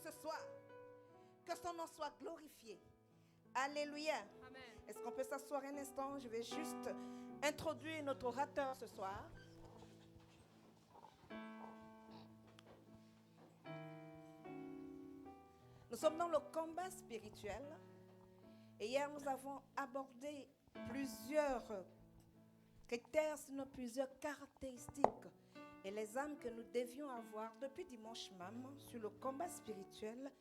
ce soir. Que son nom soit glorifié. Alléluia. Amen. Est-ce qu'on peut s'asseoir un instant? Je vais juste introduire notre orateur ce soir. Nous sommes dans le combat spirituel. Et hier, nous avons abordé plusieurs critères, sinon plusieurs caractéristiques et les âmes que nous devions avoir depuis dimanche même sur le combat spirituel,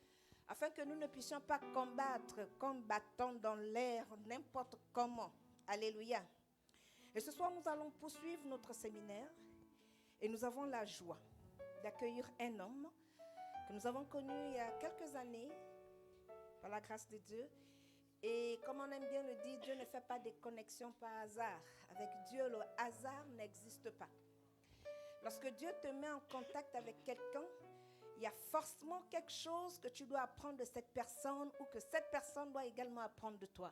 afin que nous ne puissions pas combattre comme bâtons dans l'air, n'importe comment. Alléluia. Et ce soir, nous allons poursuivre notre séminaire et nous avons la joie d'accueillir un homme que nous avons connu il y a quelques années, par la grâce de Dieu. Et comme on aime bien le dire, Dieu ne fait pas des connexions par hasard. Avec Dieu, le hasard n'existe pas. Lorsque Dieu te met en contact avec quelqu'un, il y a forcément quelque chose que tu dois apprendre de cette personne ou que cette personne doit également apprendre de toi.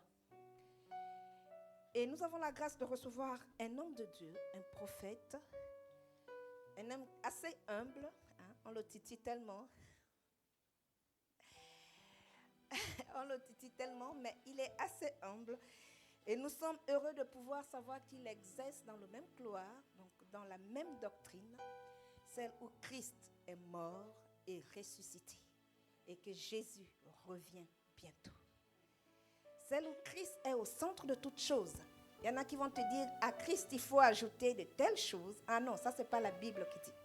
Et nous avons la grâce de recevoir un homme de Dieu, un prophète, un homme assez humble, hein, on le titille tellement. On le titille tellement, mais il est assez humble. Et nous sommes heureux de pouvoir savoir qu'il exerce dans le même cloître, donc dans la même doctrine, celle où Christ est mort et ressuscité, et que Jésus revient bientôt. Celle où Christ est au centre de toutes choses. Il y en a qui vont te dire, à Christ, il faut ajouter de telles choses. Ah non, ça, ce n'est pas la Bible qui dit.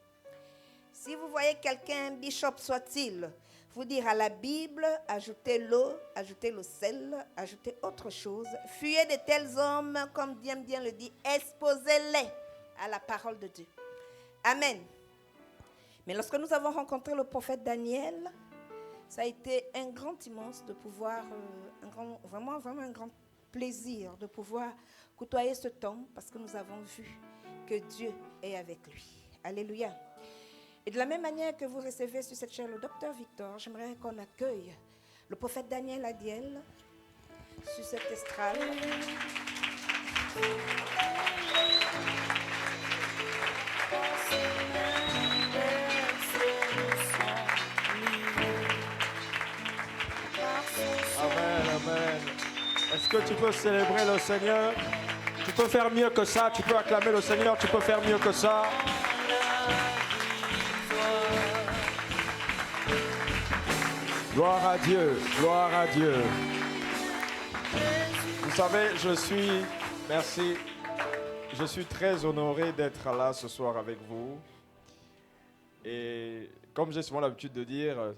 Si vous voyez quelqu'un, bishop soit-il, vous dire à la Bible, ajoutez l'eau, ajoutez le sel, ajoutez autre chose. Fuyez de tels hommes, comme bien le dit, exposez-les à la parole de Dieu. Amen. Mais lorsque nous avons rencontré le prophète Daniel, ça a été un grand immense de pouvoir, vraiment un grand plaisir de pouvoir côtoyer cet homme parce que nous avons vu que Dieu est avec lui. Alléluia. Et de la même manière que vous recevez sur cette chaire le docteur Victor, j'aimerais qu'on accueille le prophète Daniel Adiel sur cette estrade. Amen, amen. Est-ce que tu peux célébrer le Seigneur? Tu peux faire mieux que ça, tu peux acclamer le Seigneur, tu peux faire mieux que ça. Gloire à Dieu, gloire à Dieu. Vous savez, je suis très honoré d'être là ce soir avec vous. Et comme j'ai souvent l'habitude de dire,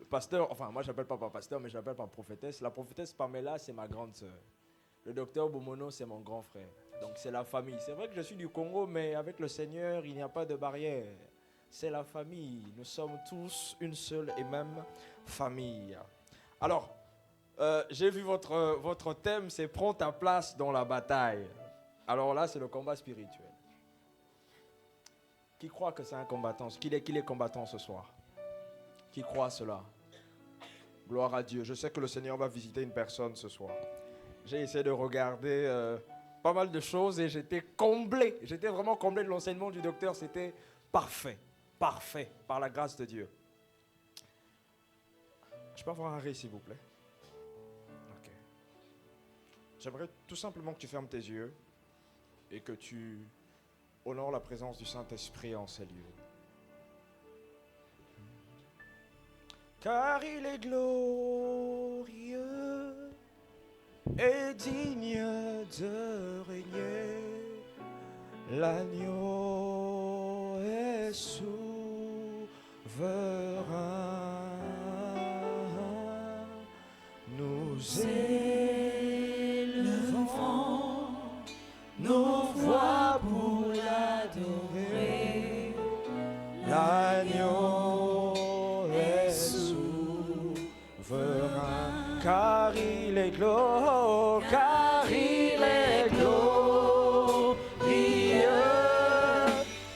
pasteur, enfin moi je n'appelle pas pasteur, mais je l'appelle pas prophétesse. La prophétesse Pamela, c'est ma grande sœur. Le docteur Bomono, c'est mon grand frère. Donc c'est la famille. C'est vrai que je suis du Congo, mais avec le Seigneur, il n'y a pas de barrière. C'est la famille. Nous sommes tous une seule et même famille. Alors, j'ai vu votre thème, c'est « Prends ta place dans la bataille ». Alors là, c'est le combat spirituel. Qui croit que c'est un combattant? Qu'il est combattant ce soir? Qui croit cela? Gloire à Dieu. Je sais que le Seigneur va visiter une personne ce soir. J'ai essayé de regarder pas mal de choses et j'étais comblé. J'étais vraiment comblé de l'enseignement du docteur. C'était parfait. Parfait, par la grâce de Dieu. Je peux avoir un ré, s'il vous plaît? Ok. J'aimerais tout simplement que tu fermes tes yeux et que tu honores la présence du Saint-Esprit en ces lieux. Car il est glorieux et digne de régner, l'agneau est souverain. Nous élevons nos voix pour l'adorer, l'agneau est souverain, car il est glorieux, car il est glorieux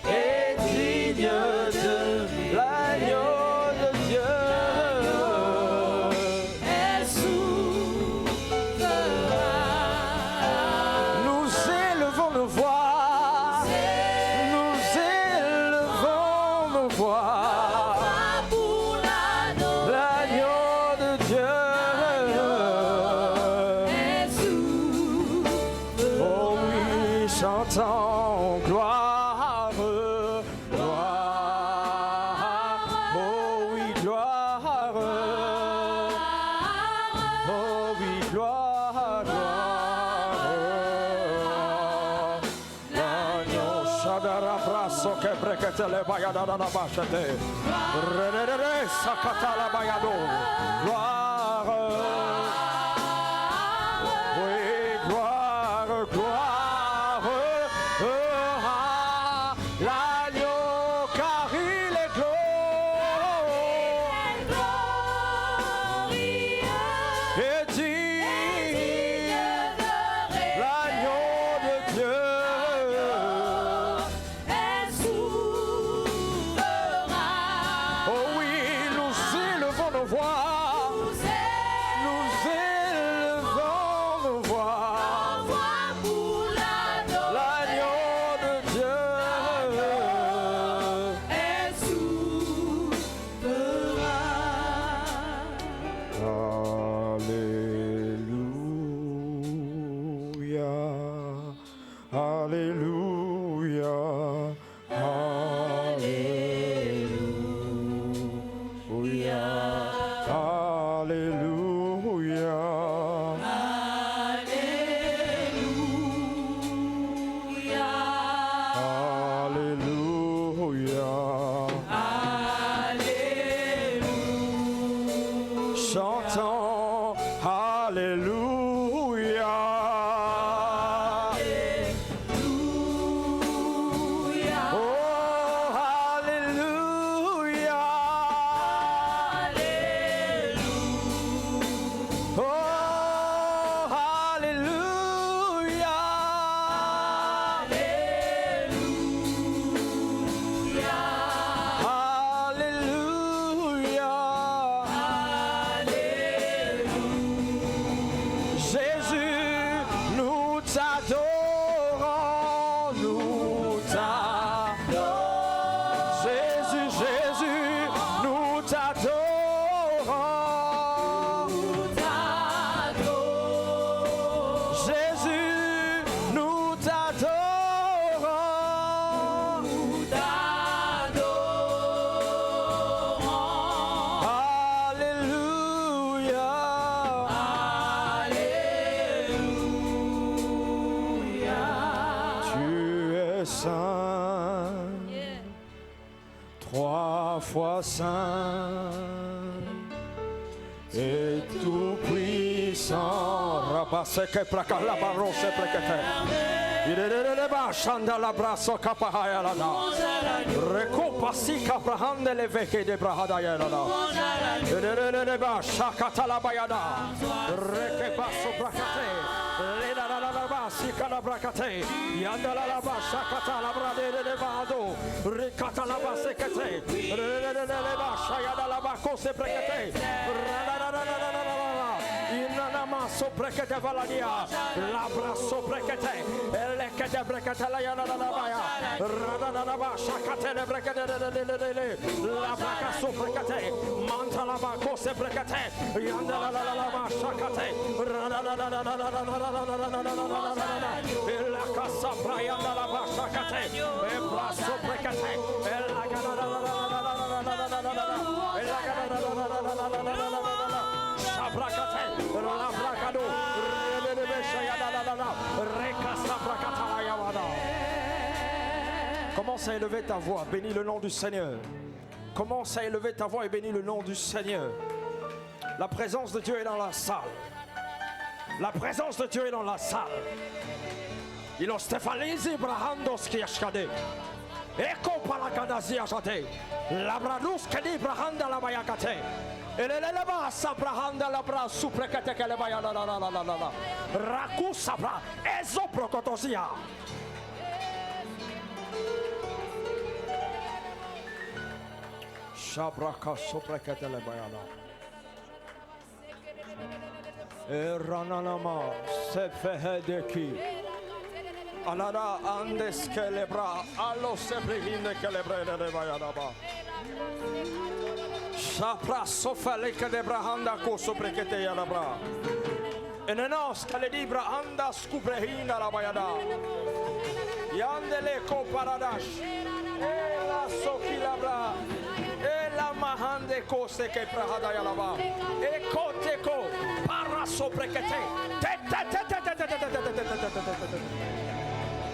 et digne de l'agneau de Dieu. Est souverain. Nous élevons nos voix, nous élevons nos voix pour l'adorer. chantons gloire, gloire, oh oui, gloire, oh oui, gloire, gloire. L'agneau Shadara Brasso che brekete le bayada da bachete, re sakata la bayado, gloire, oui, gloire, gloire, l'agneau car il est glorieux et digne, l'agneau de Dieu. Oh oui, nous élevons nos voix. Nous élevons nos voix. L'agneau de Dieu. Alléluia. Alléluia. Alléluia. Alléluia. Chantons Alléluia. Oh, Alléluia. Oh, Alléluia. Alléluia. Jésus, nous t'adorons, nous t'adorons. Jésus, Jésus, nous t'adorons. Jésus, nous t'adorons. Alléluia. Tu es saint, trois fois saint et tout puissant. Rabasse que praca la barrosse prekete. Il est le bachanda la brasso capahaya la da. Recopasi caprahande le vecchie de brahadaya la da. Il est le bachakata la bayada. Rekebasso bracate. Leda la basi calabracate. Yanda la bachakata la brade de vado. Ricata la basekete. Le bachayada la bacose prekete. Inanama soprekete valadia, labra soprekete, elekete brekete la yana la baya, radana ba shakate le brekete la baka soprekete, manta la ba kose brekete, yanda la ba shakate, la casa brayanda la ba shakate, ebra soprekete, Commence à élever ta voix, bénis le nom du Seigneur. Commence à élever ta voix et bénis le nom du Seigneur. La présence de Dieu est dans la salle. La présence de Dieu est dans la salle. Il a Stéphanizi Brahandos qui ashkade. Eko palakadasi ashate. Labradus kadi Brahanda la bayakate. Eleleba sabrahanda la bra suprekete kelebaya la la la la la. Raku sabra ezo prokotosia. Shabraka suprekete lebaya la. Erananama sefehedeki. Anada andes kelebra alo sebrehinde kelebre lebaya la ba. Shapra sofale que de brahanda ko sobrekete ya la bra. Enenos kaledibra anda skubrehina la bayada. Yandele ko paradash. Ela sokilabra. Ela mahande ko seke prahada yalaba. Ekote ko para soprekete.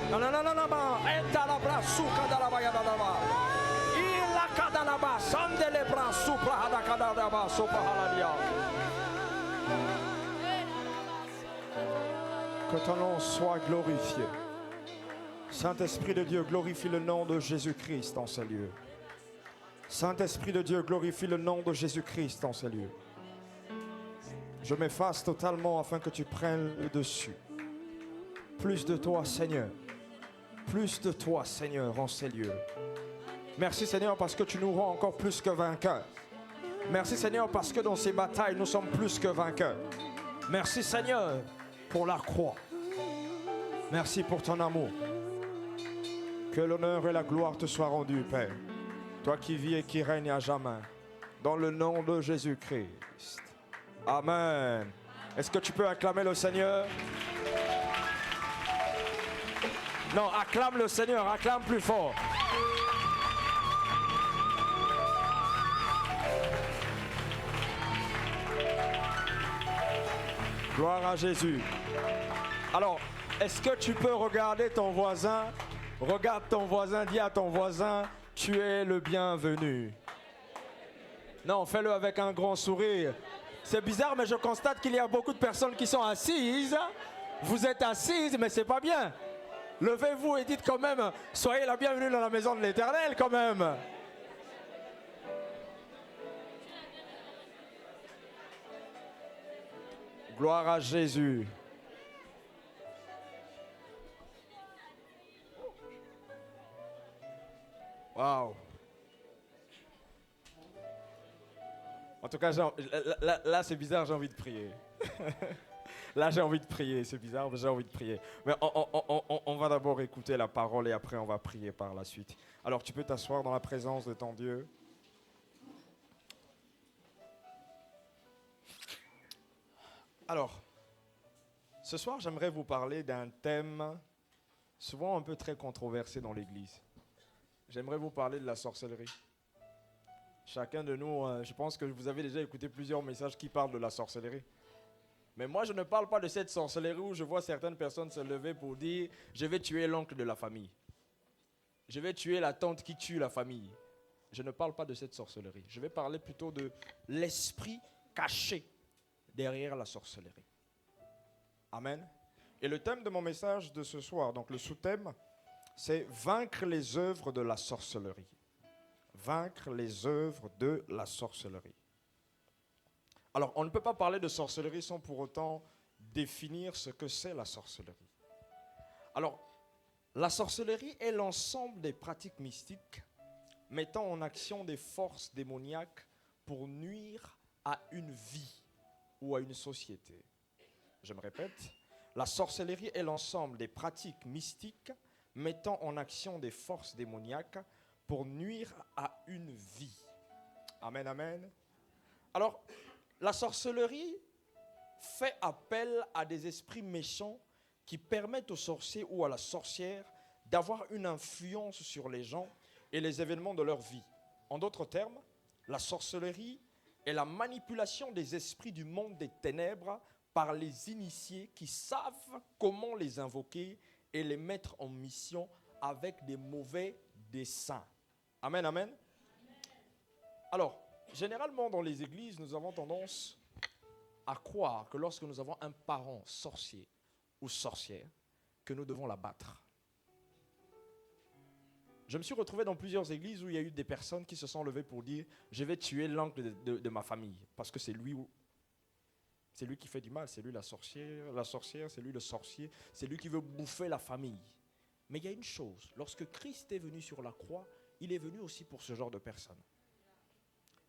No. Eta la bra suka da la bayada laba. Ila kadalaba sandele bra suprahada kadalaba soprahaladia. Que ton nom soit glorifié. Saint-Esprit de Dieu, glorifie le nom de Jésus-Christ en ces lieux. Saint-Esprit de Dieu, glorifie le nom de Jésus-Christ en ces lieux. Je m'efface totalement afin que tu prennes le dessus. Plus de toi, Seigneur. Plus de toi, Seigneur, en ces lieux. Merci, Seigneur, parce que tu nous rends encore plus que vainqueurs. Merci, Seigneur, parce que dans ces batailles, nous sommes plus que vainqueurs. Merci, Seigneur, pour la croix. Merci pour ton amour. Que l'honneur et la gloire te soient rendus, Père. Toi qui vis et qui règnes à jamais. Dans le nom de Jésus-Christ. Amen. Est-ce que tu peux acclamer le Seigneur? Non, acclame le Seigneur, acclame plus fort. Gloire à Jésus. Alors, est-ce que tu peux regarder ton voisin? Regarde ton voisin, dis à ton voisin, tu es le bienvenu. Non, fais-le avec un grand sourire. C'est bizarre, mais je constate qu'il y a beaucoup de personnes qui sont assises. Vous êtes assises, mais c'est pas bien. Levez-vous et dites quand même, soyez la bienvenue dans la maison de l'Éternel quand même. Gloire à Jésus. Waouh. En tout cas, là c'est bizarre, j'ai envie de prier. Là j'ai envie de prier, c'est bizarre, mais j'ai envie de prier. Mais on va d'abord écouter la parole et après on va prier par la suite. Alors tu peux t'asseoir dans la présence de ton Dieu. Alors, ce soir j'aimerais vous parler d'un thème souvent un peu très controversé dans l'Église. J'aimerais vous parler de la sorcellerie. Chacun de nous, je pense que vous avez déjà écouté plusieurs messages qui parlent de la sorcellerie. Mais moi, je ne parle pas de cette sorcellerie où je vois certaines personnes se lever pour dire « Je vais tuer l'oncle de la famille. Je vais tuer la tante qui tue la famille. » Je ne parle pas de cette sorcellerie. Je vais parler plutôt de l'esprit caché derrière la sorcellerie. Amen. Et le thème de mon message de ce soir, donc le sous-thème, c'est « Vaincre les œuvres de la sorcellerie ». Vaincre les œuvres de la sorcellerie. Alors, on ne peut pas parler de sorcellerie sans pour autant définir ce que c'est la sorcellerie. Alors, la sorcellerie est l'ensemble des pratiques mystiques mettant en action des forces démoniaques pour nuire à une vie ou à une société. Je me répète, la sorcellerie est l'ensemble des pratiques mystiques mettant en action des forces démoniaques pour nuire à une vie. Amen, amen. Alors, la sorcellerie fait appel à des esprits méchants qui permettent aux sorciers ou à la sorcière d'avoir une influence sur les gens et les événements de leur vie. En d'autres termes, la sorcellerie est la manipulation des esprits du monde des ténèbres par les initiés qui savent comment les invoquer et les mettre en mission avec des mauvais desseins. Amen, amen. Alors, généralement dans les églises, nous avons tendance à croire que lorsque nous avons un parent sorcier ou sorcière, que nous devons l'abattre. Je me suis retrouvé dans plusieurs églises où il y a eu des personnes qui se sont levées pour dire « Je vais tuer l'oncle de ma famille, parce que c'est lui qui fait du mal, c'est lui la sorcière, c'est lui le sorcier, c'est lui qui veut bouffer la famille. » Mais il y a une chose, lorsque Christ est venu sur la croix, il est venu aussi pour ce genre de personnes.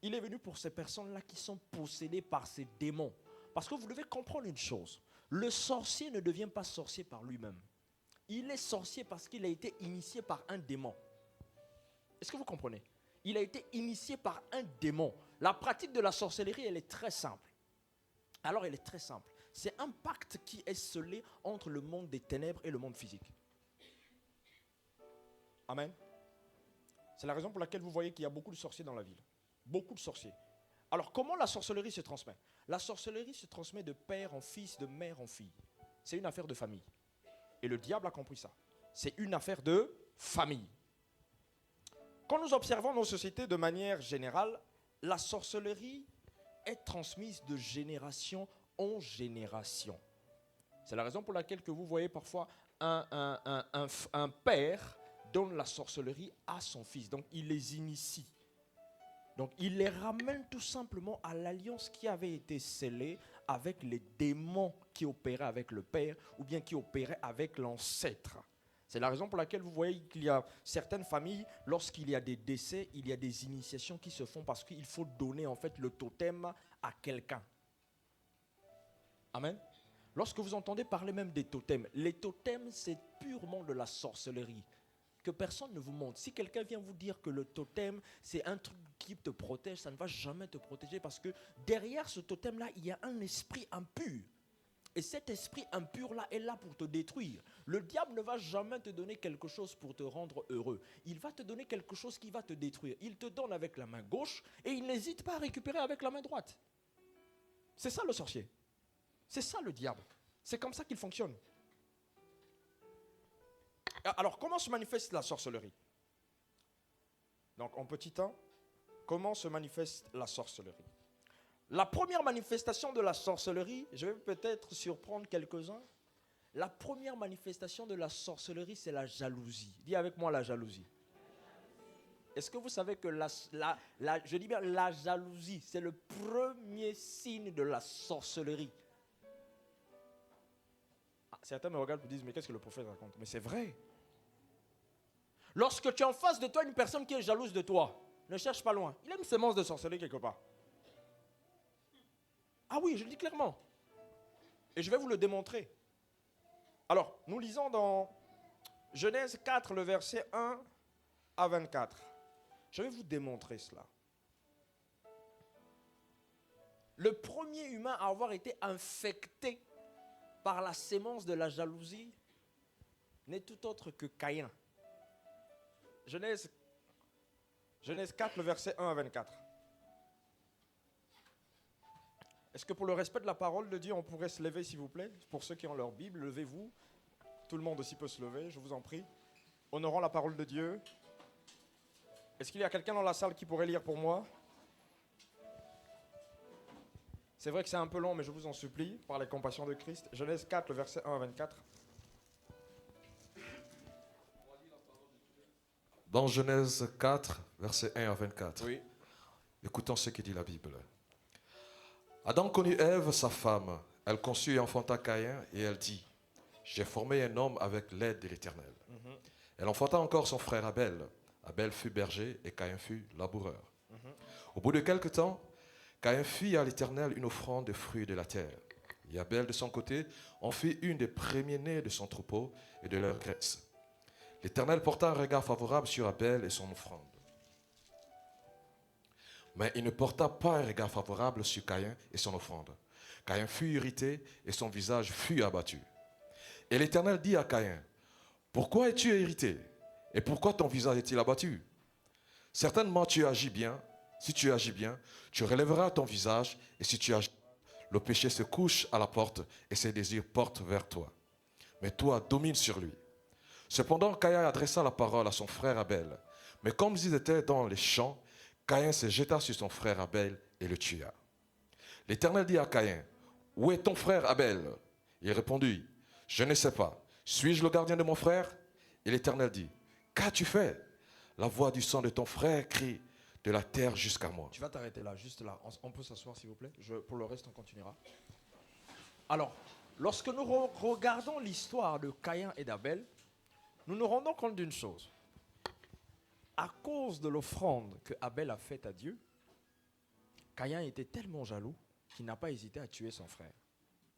Il est venu pour ces personnes-là qui sont possédées par ces démons. Parce que vous devez comprendre une chose, le sorcier ne devient pas sorcier par lui-même. Il est sorcier parce qu'il a été initié par un démon. Est-ce que vous comprenez? Il a été initié par un démon. La pratique de la sorcellerie, elle est très simple. Alors, elle est très simple. C'est un pacte qui est scellé entre le monde des ténèbres et le monde physique. Amen. C'est la raison pour laquelle vous voyez qu'il y a beaucoup de sorciers dans la ville. Beaucoup de sorciers. Alors, comment la sorcellerie se transmet? La sorcellerie se transmet de père en fils, de mère en fille. C'est une affaire de famille. Et le diable a compris ça. C'est une affaire de famille. Quand nous observons nos sociétés de manière générale, la sorcellerie est transmise de génération en génération. C'est la raison pour laquelle que vous voyez parfois un père donne la sorcellerie à son fils. Donc, il les initie. Donc, il les ramène tout simplement à l'alliance qui avait été scellée avec les démons qui opéraient avec le père ou bien qui opéraient avec l'ancêtre. C'est la raison pour laquelle vous voyez qu'il y a certaines familles, lorsqu'il y a des décès, il y a des initiations qui se font parce qu'il faut donner en fait le totem à quelqu'un. Amen. Lorsque vous entendez parler même des totems, les totems c'est purement de la sorcellerie. Que personne ne vous montre. Si quelqu'un vient vous dire que le totem, c'est un truc qui te protège, ça ne va jamais te protéger parce que derrière ce totem-là, il y a un esprit impur. Et cet esprit impur-là est là pour te détruire. Le diable ne va jamais te donner quelque chose pour te rendre heureux. Il va te donner quelque chose qui va te détruire. Il te donne avec la main gauche et il n'hésite pas à récupérer avec la main droite. C'est ça le sorcier. C'est ça le diable. C'est comme ça qu'il fonctionne. Alors, comment se manifeste la sorcellerie? Donc, en petit temps, comment se manifeste la sorcellerie? La première manifestation de la sorcellerie, je vais peut-être surprendre quelques-uns. La première manifestation de la sorcellerie, c'est la jalousie. Dis avec moi la jalousie. Est-ce que vous savez que je dis bien la jalousie, c'est le premier signe de la sorcellerie? Certains me regardent et me disent, mais qu'est-ce que le prophète raconte? Mais c'est vrai. Lorsque tu as en face de toi une personne qui est jalouse de toi, ne cherche pas loin. Il a une sémence de sorcellerie quelque part. Ah oui, je le dis clairement. Et je vais vous le démontrer. Alors, nous lisons dans Genèse 4, le verset 1 à 24. Je vais vous démontrer cela. Le premier humain à avoir été infecté par la sémence de la jalousie n'est tout autre que Caïn. Genèse 4, le verset 1 à 24. Est-ce que pour le respect de la parole de Dieu, on pourrait se lever, s'il vous plaît? Pour ceux qui ont leur Bible, levez-vous. Tout le monde aussi peut se lever, je vous en prie. Honorons la parole de Dieu. Est-ce qu'il y a quelqu'un dans la salle qui pourrait lire pour moi? C'est vrai que c'est un peu long, mais je vous en supplie, par les compassions de Christ. Genèse 4, le verset 1 à 24. Dans Genèse 4, verset 1 à 24. Oui. Écoutons ce que dit la Bible. Adam connut Ève, sa femme. Elle conçut et enfanta Caïn, et elle dit, j'ai formé un homme avec l'aide de l'Éternel. Elle enfanta encore son frère Abel. Abel fut berger et Caïn fut laboureur. Au bout de quelque temps, Caïn fit à l'Éternel une offrande de fruits de la terre. Et Abel, de son côté, en fit une des premiers-nés de son troupeau et de leur graisse. L'Éternel porta un regard favorable sur Abel et son offrande. Mais il ne porta pas un regard favorable sur Caïn et son offrande. Caïn fut irrité et son visage fut abattu. Et l'Éternel dit à Caïn, pourquoi es-tu irrité? Et pourquoi ton visage est-il abattu? Certainement tu agis bien. Si tu agis bien, tu relèveras ton visage. Et si tu agis mal, le péché se couche à la porte et ses désirs portent vers toi. Mais toi, domine sur lui. Cependant, Caïn adressa la parole à son frère Abel. Mais comme ils étaient dans les champs, Caïn se jeta sur son frère Abel et le tua. L'Éternel dit à Caïn, où est ton frère Abel? Il répondit, je ne sais pas. Suis-je le gardien de mon frère? Et l'Éternel dit, qu'as-tu fait? La voix du sang de ton frère crie de la terre jusqu'à moi. Tu vas t'arrêter là, juste là. On peut s'asseoir, s'il vous plaît. Pour le reste, on continuera. Alors, lorsque nous regardons l'histoire de Caïn et d'Abel, nous nous rendons compte d'une chose. À cause de l'offrande que Abel a faite à Dieu, Caïn était tellement jaloux qu'il n'a pas hésité à tuer son frère.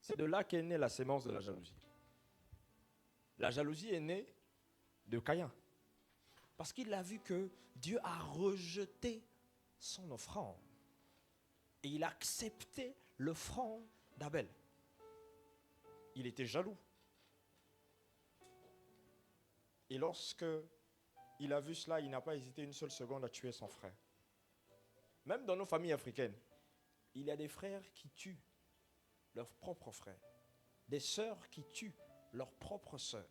C'est de là qu'est née la sémence de la jalousie. La jalousie est née de Caïn. Parce qu'il a vu que Dieu a rejeté son offrande. Et il a accepté l'offrande d'Abel. il était jaloux. Et lorsque il a vu cela, il n'a pas hésité une seule seconde à tuer son frère. Même dans nos familles africaines, il y a des frères qui tuent leurs propres frères, des sœurs qui tuent leurs propres sœurs.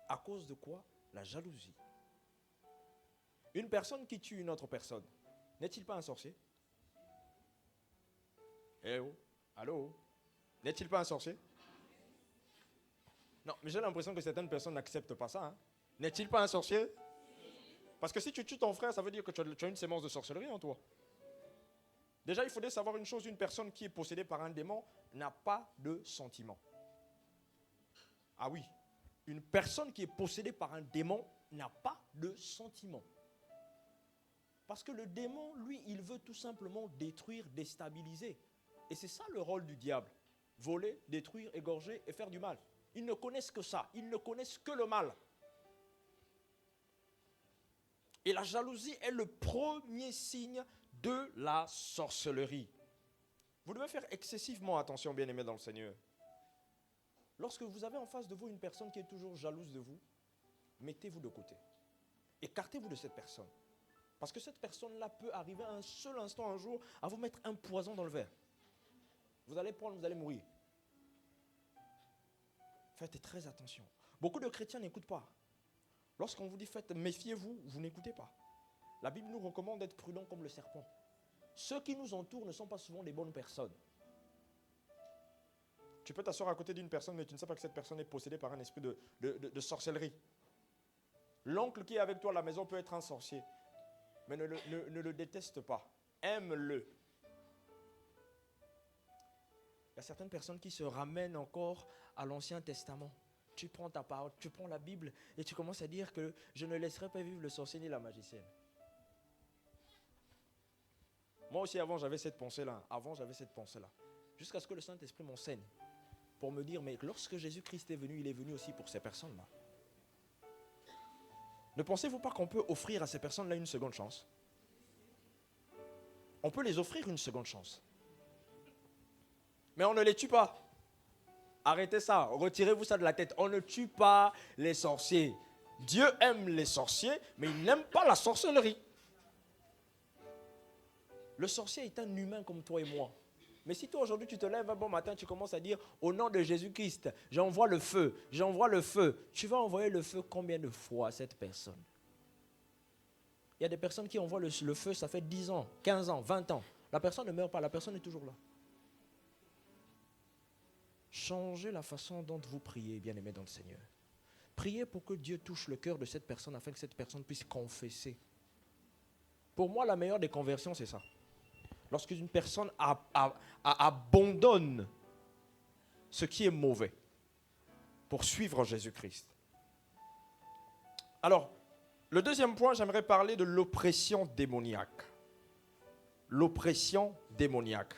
À cause de quoi? La jalousie. Une personne qui tue une autre personne, n'est-il pas un sorcier? Eh oh, allô? N'est-il pas un sorcier? Non, mais j'ai l'impression que certaines personnes n'acceptent pas ça. Hein. N'est-il pas un sorcier? Parce que si tu tues ton frère, ça veut dire que tu as une sémence de sorcellerie en toi. Déjà, il faudrait savoir une chose, une personne qui est possédée par un démon n'a pas de sentiment. Ah oui, une personne qui est possédée par un démon n'a pas de sentiment. Parce que le démon, lui, il veut tout simplement détruire, déstabiliser. Et c'est ça le rôle du diable. Voler, détruire, égorger et faire du mal. Ils ne connaissent que ça. Ils ne connaissent que le mal. Et la jalousie est le premier signe de la sorcellerie. Vous devez faire excessivement attention, bien-aimés dans le Seigneur. Lorsque vous avez en face de vous une personne qui est toujours jalouse de vous, mettez-vous de côté. Écartez-vous de cette personne. Parce que cette personne-là peut arriver à un seul instant, un jour, à vous mettre un poison dans le verre. Vous allez prendre, vous allez mourir. Faites très attention. Beaucoup de chrétiens n'écoutent pas. Lorsqu'on vous dit faites, méfiez-vous, vous n'écoutez pas. La Bible nous recommande d'être prudents comme le serpent. Ceux qui nous entourent ne sont pas souvent des bonnes personnes. Tu peux t'asseoir à côté d'une personne, mais tu ne sais pas que cette personne est possédée par un esprit de sorcellerie. L'oncle qui est avec toi à la maison peut être un sorcier, mais ne le déteste pas. Aime-le. Il y a certaines personnes qui se ramènent encore à l'Ancien Testament. Tu prends ta parole, tu prends la Bible et tu commences à dire que je ne laisserai pas vivre le sorcier ni la magicienne. Moi aussi avant j'avais cette pensée-là. Jusqu'à ce que le Saint-Esprit m'enseigne pour me dire, mais lorsque Jésus-Christ est venu, il est venu aussi pour ces personnes-là. Ne pensez-vous pas qu'on peut offrir à ces personnes-là une seconde chance? On peut les offrir une seconde chance. Mais on ne les tue pas. Arrêtez ça, retirez-vous ça de la tête. On ne tue pas les sorciers. Dieu aime les sorciers, mais il n'aime pas la sorcellerie. Le sorcier est un humain comme toi et moi. Mais si toi aujourd'hui tu te lèves un bon matin, tu commences à dire au nom de Jésus-Christ, j'envoie le feu, j'envoie le feu. Tu vas envoyer le feu combien de fois à cette personne? Il y a des personnes qui envoient le feu, ça fait 10 ans, 15 ans, 20 ans. La personne ne meurt pas, la personne est toujours là. Changez la façon dont vous priez, bien-aimés dans le Seigneur. Priez pour que Dieu touche le cœur de cette personne afin que cette personne puisse confesser. Pour moi, la meilleure des conversions, c'est ça. Lorsqu'une personne abandonne ce qui est mauvais pour suivre Jésus-Christ. Alors, le deuxième point, j'aimerais parler de l'oppression démoniaque. L'oppression démoniaque.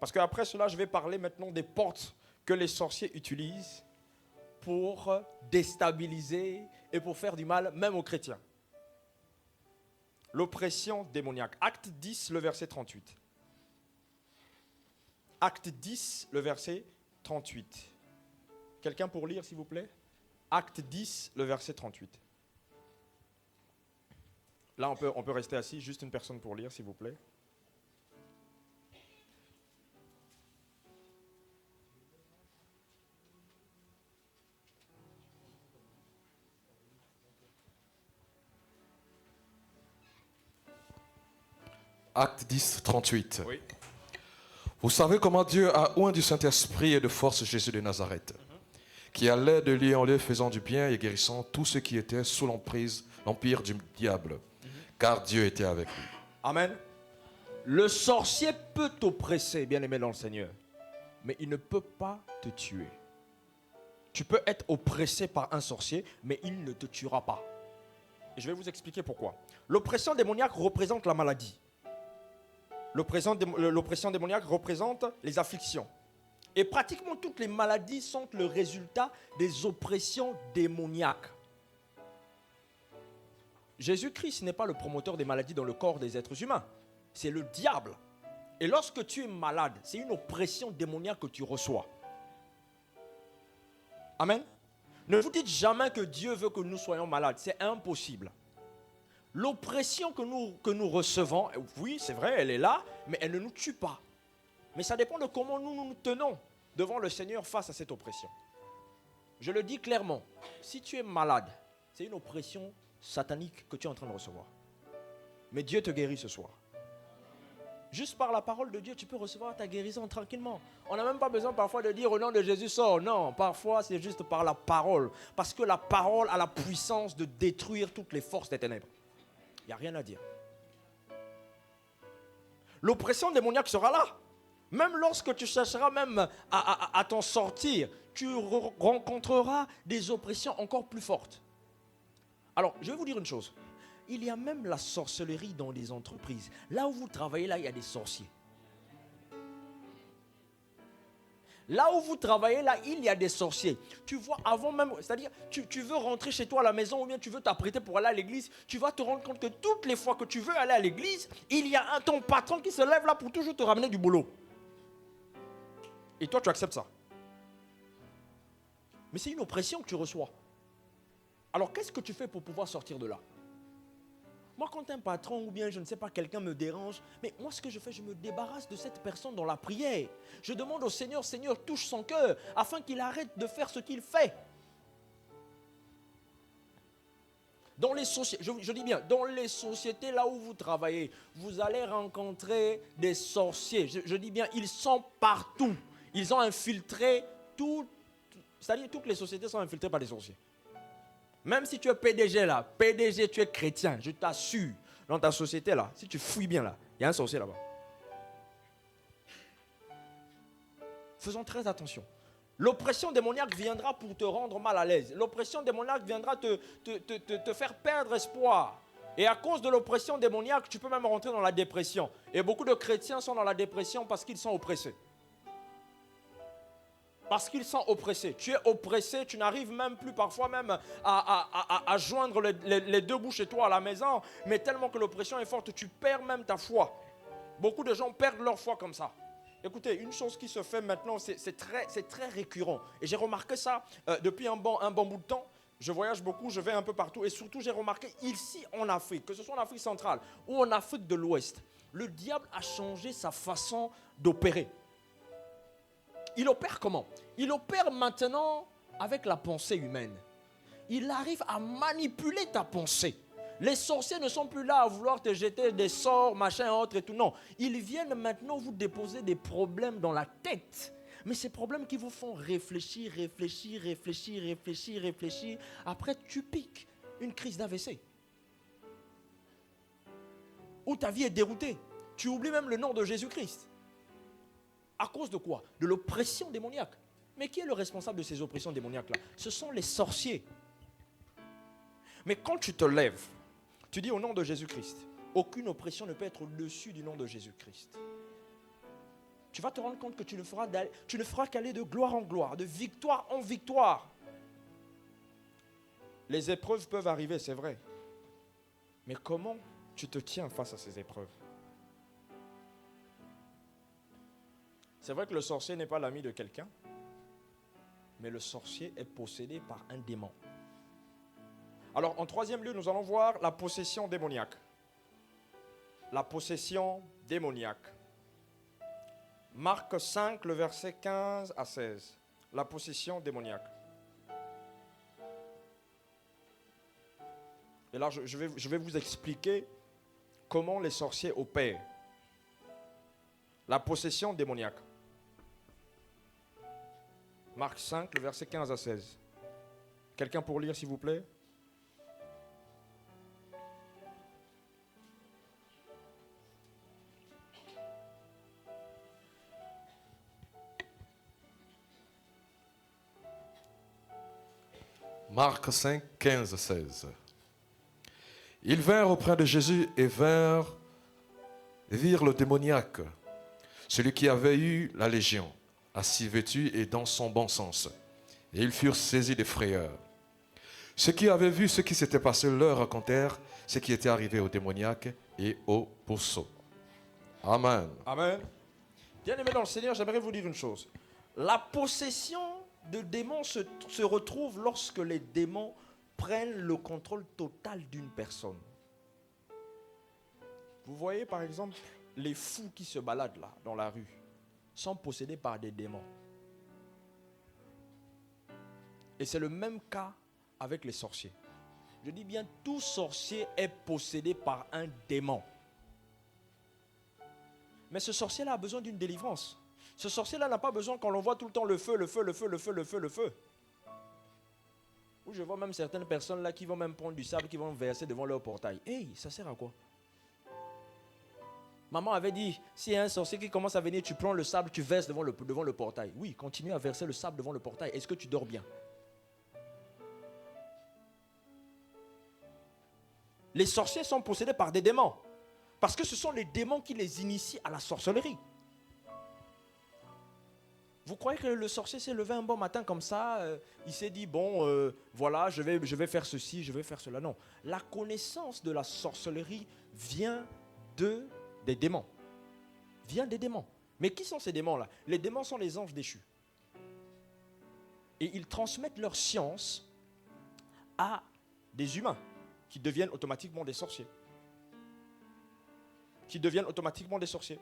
Parce qu'après cela, je vais parler maintenant des portes que les sorciers utilisent pour déstabiliser et pour faire du mal, même aux chrétiens. L'oppression démoniaque. Acte 10, le verset 38. Acte 10, le verset 38. Quelqu'un pour lire, s'il vous plaît? Acte 10, le verset 38. Là, on peut rester assis. Juste une personne pour lire, s'il vous plaît. Acte 10, 38. Oui. Vous savez comment Dieu a oint du Saint-Esprit et de force Jésus de Nazareth, qui allait de lieu en lieu faisant du bien et guérissant tous ceux qui étaient sous l'empire du diable, car Dieu était avec lui. Amen. Le sorcier peut t'oppresser, bien-aimé dans le Seigneur, mais il ne peut pas te tuer. Tu peux être oppressé par un sorcier, mais il ne te tuera pas. Et je vais vous expliquer pourquoi. L'oppression démoniaque représente la maladie. L'oppression démoniaque représente les afflictions. Et pratiquement toutes les maladies sont le résultat des oppressions démoniaques. Jésus-Christ n'est pas le promoteur des maladies dans le corps des êtres humains. C'est le diable. Et lorsque tu es malade, c'est une oppression démoniaque que tu reçois. Amen. Ne vous dites jamais que Dieu veut que nous soyons malades. C'est impossible. L'oppression que nous recevons, oui, c'est vrai, elle est là, mais elle ne nous tue pas. Mais ça dépend de comment nous tenons devant le Seigneur face à cette oppression. Je le dis clairement, si tu es malade, c'est une oppression satanique que tu es en train de recevoir. Mais Dieu te guérit ce soir. Juste par la parole de Dieu, tu peux recevoir ta guérison tranquillement. On n'a même pas besoin parfois de dire au nom de Jésus sort. Non, parfois c'est juste par la parole. Parce que la parole a la puissance de détruire toutes les forces des ténèbres. Il n'y a rien à dire. L'oppression démoniaque sera là. Même lorsque tu chercheras même à t'en sortir, tu rencontreras des oppressions encore plus fortes. Alors, je vais vous dire une chose. Il y a même la sorcellerie dans les entreprises. Là où vous travaillez, là, il y a des sorciers. Là où vous travaillez, là, il y a des sorciers. Tu vois, avant même, c'est-à-dire, tu veux rentrer chez toi à la maison ou bien tu veux t'apprêter pour aller à l'église, tu vas te rendre compte que toutes les fois que tu veux aller à l'église, il y a ton patron qui se lève là pour toujours te ramener du boulot. Et toi, tu acceptes ça. Mais c'est une oppression que tu reçois. Alors, qu'est-ce que tu fais pour pouvoir sortir de là? Moi, quand un patron ou bien, je ne sais pas, quelqu'un me dérange, mais moi, ce que je fais, je me débarrasse de cette personne dans la prière. Je demande au Seigneur, Seigneur, touche son cœur, afin qu'il arrête de faire ce qu'il fait. Dans les sociétés, je dis bien, dans les sociétés là où vous travaillez, vous allez rencontrer des sorciers. Je dis bien, ils sont partout. Ils ont infiltré tout, c'est-à-dire toutes les sociétés sont infiltrées par des sorciers. Même si tu es PDG là, PDG, tu es chrétien, je t'assure, dans ta société là, si tu fouilles bien là, il y a un sorcier là-bas. Faisons très attention. L'oppression démoniaque viendra pour te rendre mal à l'aise. L'oppression démoniaque viendra te faire perdre espoir. Et à cause de l'oppression démoniaque, tu peux même rentrer dans la dépression. Et beaucoup de chrétiens sont dans la dépression parce qu'ils sont oppressés. Parce qu'ils sont oppressés. Tu es oppressé, tu n'arrives même plus parfois même à joindre les deux bouts chez toi à la maison, mais tellement que l'oppression est forte, tu perds même ta foi. Beaucoup de gens perdent leur foi comme ça. Écoutez, une chose qui se fait maintenant, c'est très récurrent. Et j'ai remarqué ça depuis un bon bout de temps. Je voyage beaucoup, je vais un peu partout. Et surtout, j'ai remarqué ici en Afrique, que ce soit en Afrique centrale ou en Afrique de l'Ouest, le diable a changé sa façon d'opérer. Il opère comment? Il opère maintenant avec la pensée humaine. Il arrive à manipuler ta pensée. Les sorciers ne sont plus là à vouloir te jeter des sorts, machin, autre et tout. Non, ils viennent maintenant vous déposer des problèmes dans la tête. Mais ces problèmes qui vous font réfléchir. Après, tu piques une crise d'AVC. Ou ta vie est déroutée. Tu oublies même le nom de Jésus-Christ. À cause de quoi? De l'oppression démoniaque. Mais qui est le responsable de ces oppressions démoniaques-là? Ce sont les sorciers. Mais quand tu te lèves, tu dis au nom de Jésus-Christ, aucune oppression ne peut être au-dessus du nom de Jésus-Christ. Tu vas te rendre compte que tu ne feras qu'aller de gloire en gloire, de victoire en victoire. Les épreuves peuvent arriver, c'est vrai. Mais comment tu te tiens face à ces épreuves? C'est vrai que le sorcier n'est pas l'ami de quelqu'un, mais le sorcier est possédé par un démon. Alors, en troisième lieu, nous allons voir la possession démoniaque. La possession démoniaque. Marc 5, le verset 15 à 16. La possession démoniaque. Et là, je vais vous expliquer comment les sorciers opèrent. La possession démoniaque. Marc 5, le verset 15 à 16. Quelqu'un pour lire, s'il vous plaît? Marc 5, 15, 16. Ils vinrent auprès de Jésus et virent le démoniaque, celui qui avait eu la légion, assis vêtu et dans son bon sens. Et ils furent saisis de frayeur. Ceux qui avaient vu ce qui s'était passé leur racontèrent ce qui était arrivé au démoniaque et au bourreau. Amen. Amen. Bien-aimés dans le Seigneur, j'aimerais vous dire une chose. La possession de démons se retrouvent lorsque les démons prennent le contrôle total d'une personne. Vous voyez par exemple les fous qui se baladent là dans la rue sont possédés par des démons. Et c'est le même cas avec les sorciers. Je dis bien, tout sorcier est possédé par un démon. Mais ce sorcier-là a besoin d'une délivrance. Ce sorcier-là n'a pas besoin qu'on l'envoie tout le temps le feu, le feu, le feu, le feu, le feu, le feu. Ou je vois même certaines personnes là qui vont même prendre du sable, qui vont verser devant leur portail. Hey, ça sert à quoi? Maman avait dit, s'il y a un sorcier qui commence à venir, tu prends le sable, tu verses devant le portail. Oui, continue à verser le sable devant le portail. Est-ce que tu dors bien? Les sorciers sont possédés par des démons. Parce que ce sont les démons qui les initient à la sorcellerie. Vous croyez que le sorcier s'est levé un bon matin comme ça, il s'est dit, bon, voilà, je vais faire ceci, je vais faire cela. Non. La connaissance de la sorcellerie vient des démons. Vient des démons. Mais qui sont ces démons-là? Les démons sont les anges déchus. Et ils transmettent leur science à des humains qui deviennent automatiquement des sorciers. Qui deviennent automatiquement des sorciers.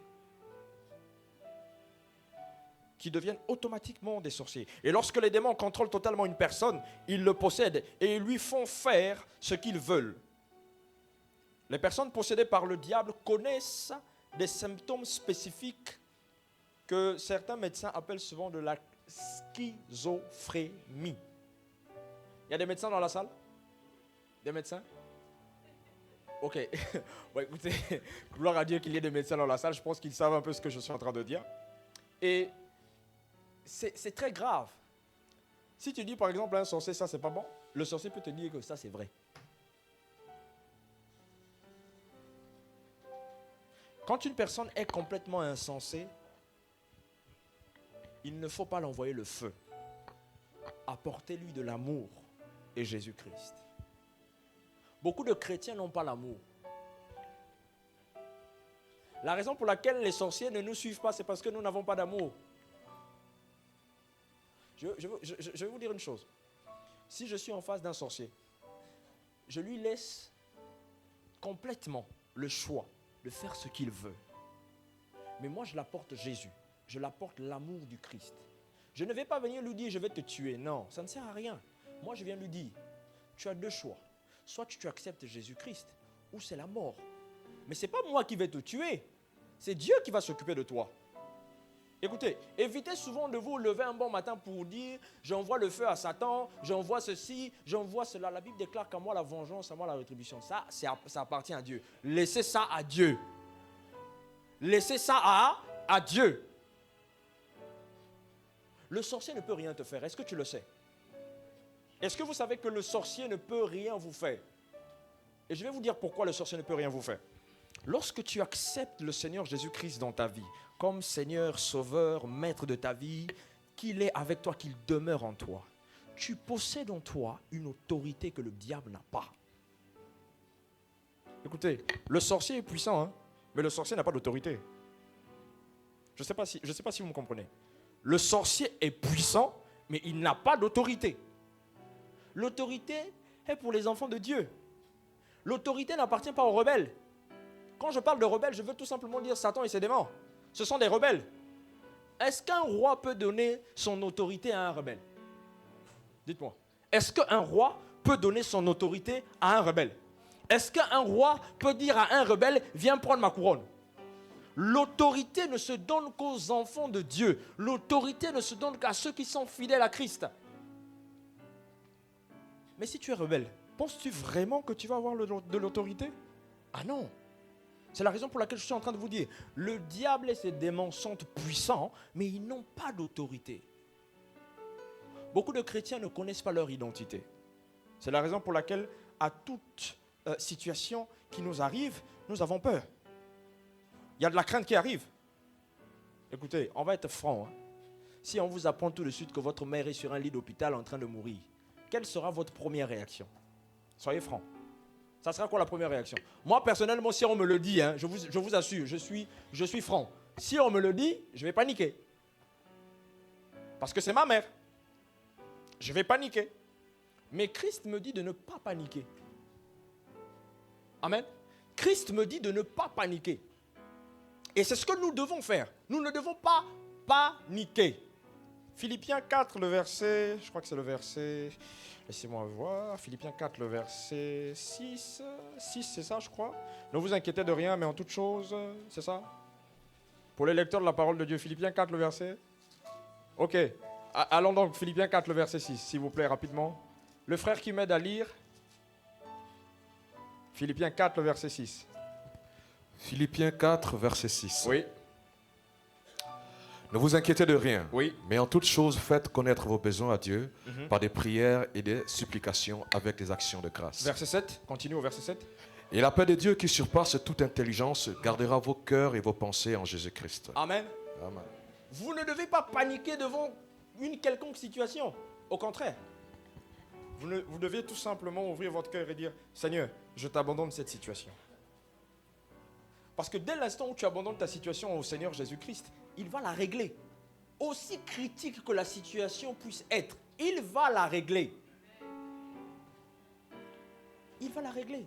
Qui deviennent automatiquement des sorciers. Et lorsque les démons contrôlent totalement une personne, ils le possèdent et ils lui font faire ce qu'ils veulent. Les personnes possédées par le diable connaissent des symptômes spécifiques que certains médecins appellent souvent de la schizophrénie. Il y a des médecins dans la salle? Des médecins? Ok. Bon, écoutez, gloire à Dieu qu'il y ait des médecins dans la salle. Je pense qu'ils savent un peu ce que je suis en train de dire. Et c'est très grave. Si tu dis par exemple à un sorcier, ça c'est pas bon, le sorcier peut te dire que ça c'est vrai. Quand une personne est complètement insensée, il ne faut pas l'envoyer le feu. Apportez-lui de l'amour et Jésus-Christ. Beaucoup de chrétiens n'ont pas l'amour. La raison pour laquelle les sorciers ne nous suivent pas, c'est parce que nous n'avons pas d'amour. Je vais vous dire une chose. Si je suis en face d'un sorcier, je lui laisse complètement le choix de faire ce qu'il veut. Mais moi, je l'apporte Jésus. Je l'apporte l'amour du Christ. Je ne vais pas venir lui dire, je vais te tuer. Non, ça ne sert à rien. Moi, je viens lui dire, tu as deux choix. Soit tu acceptes Jésus-Christ, ou c'est la mort. Mais ce n'est pas moi qui vais te tuer. C'est Dieu qui va s'occuper de toi. Écoutez, évitez souvent de vous lever un bon matin pour dire, j'envoie le feu à Satan, j'envoie ceci, j'envoie cela. La Bible déclare qu'à moi la vengeance, à moi la rétribution. Ça appartient à Dieu. Laissez ça à Dieu. Laissez ça à Dieu. Le sorcier ne peut rien te faire. Est-ce que tu le sais? Est-ce que vous savez que le sorcier ne peut rien vous faire? Et je vais vous dire pourquoi le sorcier ne peut rien vous faire. Lorsque tu acceptes le Seigneur Jésus-Christ dans ta vie, comme Seigneur, Sauveur, Maître de ta vie, qu'il est avec toi, qu'il demeure en toi, tu possèdes en toi une autorité que le diable n'a pas. Écoutez, le sorcier est puissant, hein, mais le sorcier n'a pas d'autorité. Je ne sais pas si vous me comprenez. Le sorcier est puissant, mais il n'a pas d'autorité. L'autorité est pour les enfants de Dieu. L'autorité n'appartient pas aux rebelles. Quand je parle de rebelles, je veux tout simplement dire Satan et ses démons. Ce sont des rebelles. Est-ce qu'un roi peut donner son autorité à un rebelle? Dites-moi. Est-ce qu'un roi peut donner son autorité à un rebelle? Est-ce qu'un roi peut dire à un rebelle, viens prendre ma couronne? L'autorité ne se donne qu'aux enfants de Dieu. L'autorité ne se donne qu'à ceux qui sont fidèles à Christ. Mais si tu es rebelle, penses-tu vraiment que tu vas avoir de l'autorité? Ah non. C'est la raison pour laquelle je suis en train de vous dire, le diable et ses démons sont puissants, mais ils n'ont pas d'autorité. Beaucoup de chrétiens ne connaissent pas leur identité. C'est la raison pour laquelle, à toute situation qui nous arrive, nous avons peur. Il y a de la crainte qui arrive. Écoutez, on va être franc. Hein. Si on vous apprend tout de suite que votre mère est sur un lit d'hôpital en train de mourir, quelle sera votre première réaction? Soyez franc. Ça sera quoi la première réaction? Moi, personnellement, si on me le dit, hein, je vous assure, je suis franc. Si on me le dit, je vais paniquer. Parce que c'est ma mère. je vais paniquer. Mais Christ me dit de ne pas paniquer. Amen. Christ me dit de ne pas paniquer. Et c'est ce que nous devons faire. Nous ne devons pas paniquer. Philippiens 4, le verset, je crois que c'est le verset, laissez-moi voir, Philippiens 4, le verset 6, c'est ça je crois. Ne vous inquiétez de rien, mais en toute chose, c'est ça? Pour les lecteurs de la parole de Dieu, Philippiens 4, le verset. Ok, allons donc, Philippiens 4, le verset 6, s'il vous plaît, rapidement. Le frère qui m'aide à lire, Philippiens 4, le verset 6. Philippiens 4, verset 6. Oui, Ne vous inquiétez de rien, oui. mais en toute chose, faites connaître vos besoins à Dieu par des prières et des supplications avec des actions de grâce. Verset 7, continue au verset 7. Et la paix de Dieu qui surpasse toute intelligence gardera vos cœurs et vos pensées en Jésus-Christ. Amen. Amen. Vous ne devez pas paniquer devant une quelconque situation. Au contraire. Vous devez tout simplement ouvrir votre cœur et dire, Seigneur, je t'abandonne cette situation. Parce que dès l'instant où tu abandonnes ta situation au Seigneur Jésus-Christ, il va la régler. Aussi critique que la situation puisse être, il va la régler. Il va la régler.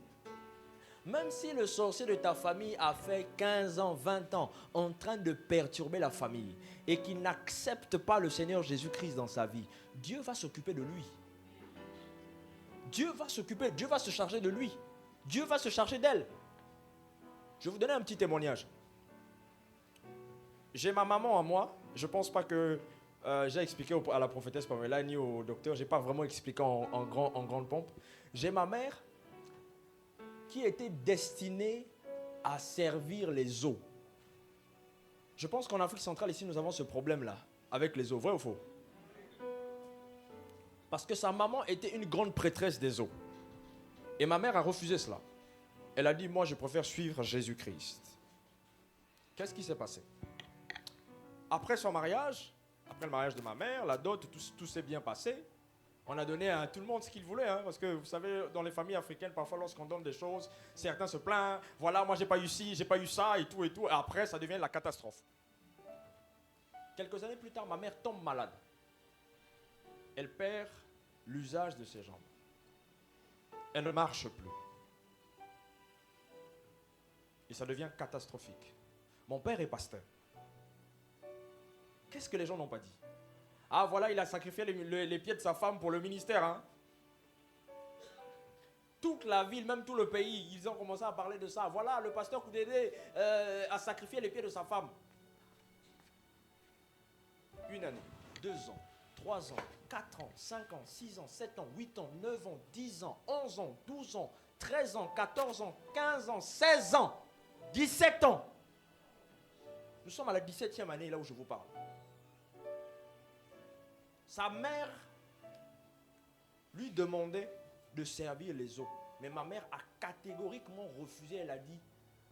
Même si le sorcier de ta famille a fait 15 ans, 20 ans en train de perturber la famille et qu'il n'accepte pas le Seigneur Jésus-Christ dans sa vie, Dieu va s'occuper de lui. Dieu va s'occuper, Dieu va se charger de lui. Dieu va se charger d'elle. Je vais vous donner un petit témoignage. J'ai ma maman à moi. Je ne pense pas que j'ai expliqué à la prophétesse Pamela ni au docteur. Je n'ai pas vraiment expliqué en grande pompe. J'ai ma mère qui était destinée à servir les eaux. Je pense qu'en Afrique centrale, ici, nous avons ce problème-là avec les eaux. Vrai ou faux? Parce que sa maman était une grande prêtresse des eaux. Et ma mère a refusé cela. Elle a dit, moi, je préfère suivre Jésus-Christ. Qu'est-ce qui s'est passé? Après son mariage, après le mariage de ma mère, la dot, tout s'est bien passé. On a donné à tout le monde ce qu'il voulait. Parce que vous savez, dans les familles africaines, parfois, lorsqu'on donne des choses, certains se plaignent. Voilà, moi, j'ai pas eu ci, j'ai pas eu ça, et tout, et tout. Et après, ça devient la catastrophe. Quelques années plus tard, ma mère tombe malade. Elle perd l'usage de ses jambes. Elle ne marche plus. Et ça devient catastrophique. Mon père est pasteur. Qu'est-ce que les gens n'ont pas dit? Ah voilà, il a sacrifié les pieds de sa femme pour le ministère. Toute la ville, même tout le pays, ils ont commencé à parler de ça. Voilà, le pasteur Koudédé a sacrifié les pieds de sa femme. 1 année, 2 ans, 3 ans, 4 ans, 5 ans, 6 ans, 7 ans, 8 ans, 9 ans, 10 ans, 11 ans, 12 ans, 13 ans, 14 ans, 15 ans, 16 ans, 17 ans. Nous sommes à la 17e année là où je vous parle. Sa mère lui demandait de servir les eaux. Mais ma mère a catégoriquement refusé. Elle a dit,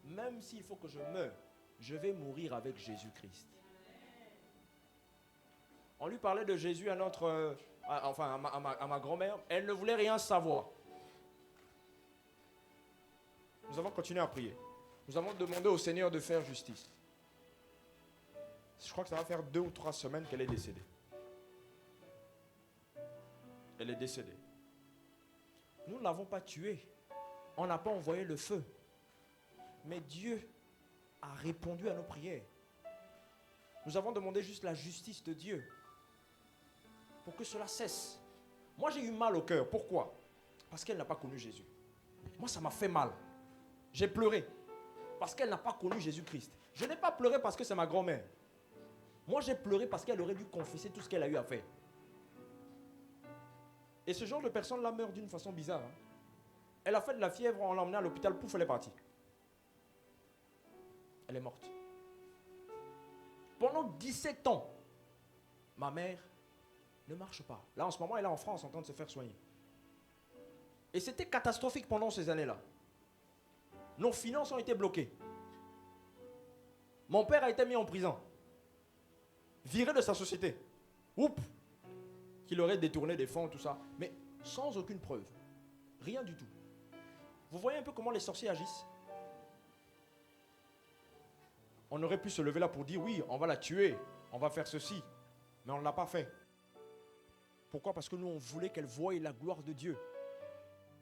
même s'il faut que je meure, je vais mourir avec Jésus-Christ. On lui parlait de Jésus à ma grand-mère. Elle ne voulait rien savoir. Nous avons continué à prier. Nous avons demandé au Seigneur de faire justice. Je crois que ça va faire 2 ou 3 semaines qu'elle est décédée. Elle est décédée. Nous ne l'avons pas tuée. On n'a pas envoyé le feu. Mais Dieu a répondu à nos prières. Nous avons demandé juste la justice de Dieu pour que cela cesse. Moi, j'ai eu mal au cœur. Pourquoi? Parce qu'elle n'a pas connu Jésus. Moi, ça m'a fait mal. J'ai pleuré parce qu'elle n'a pas connu Jésus-Christ. Je n'ai pas pleuré parce que c'est ma grand-mère. Moi, j'ai pleuré parce qu'elle aurait dû confesser tout ce qu'elle a eu à faire. Et ce genre de personne-là meurt d'une façon bizarre. Elle a fait de la fièvre, on l'a emmenée à l'hôpital, pouf, elle est partie. Elle est morte. Pendant 17 ans, ma mère ne marche pas. Là, en ce moment, elle est en France en train de se faire soigner. Et c'était catastrophique pendant ces années-là. Nos finances ont été bloquées. Mon père a été mis en prison. Viré de sa société. Oups! Qu'il aurait détourné des fonds, tout ça. Mais sans aucune preuve. Rien du tout. Vous voyez un peu comment les sorciers agissent? On aurait pu se lever là pour dire, oui, on va la tuer, on va faire ceci. Mais on ne l'a pas fait. Pourquoi? Parce que nous, on voulait qu'elle voie la gloire de Dieu.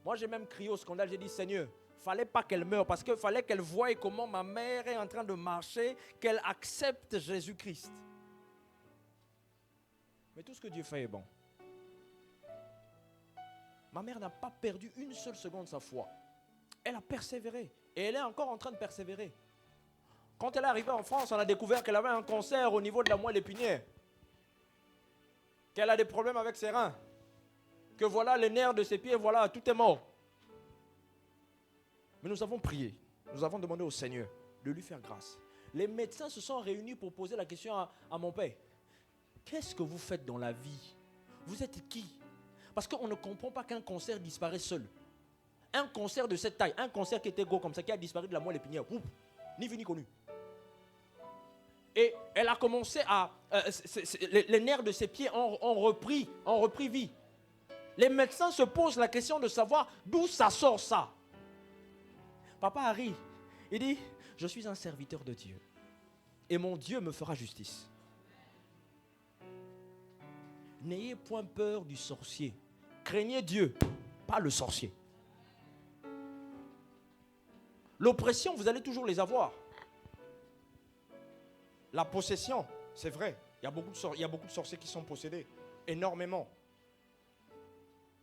Moi, j'ai même crié au scandale, j'ai dit, Seigneur, fallait pas qu'elle meure, parce qu'il fallait qu'elle voie comment ma mère est en train de marcher, qu'elle accepte Jésus-Christ. Mais tout ce que Dieu fait est bon. Ma mère n'a pas perdu une seule seconde sa foi. Elle a persévéré. Et elle est encore en train de persévérer. Quand elle est arrivée en France, on a découvert qu'elle avait un cancer au niveau de la moelle épinière. Qu'elle a des problèmes avec ses reins. Que voilà les nerfs de ses pieds, voilà, tout est mort. Mais nous avons prié. Nous avons demandé au Seigneur de lui faire grâce. Les médecins se sont réunis pour poser la question à mon père. Qu'est-ce que vous faites dans la vie? Vous êtes qui? Parce qu'on ne comprend pas qu'un cancer disparaît seul. Un cancer de cette taille, un cancer qui était gros comme ça, qui a disparu de la moelle épinière, ouf, ni vu ni connu. Et elle a commencé à... les nerfs de ses pieds ont repris vie. Les médecins se posent la question de savoir d'où ça sort ça. Papa Harry, il dit, je suis un serviteur de Dieu. Et mon Dieu me fera justice. N'ayez point peur du sorcier. Craignez Dieu, pas le sorcier. L'oppression, vous allez toujours les avoir. La possession, c'est vrai. Il y a beaucoup de sorciers qui sont possédés. Énormément.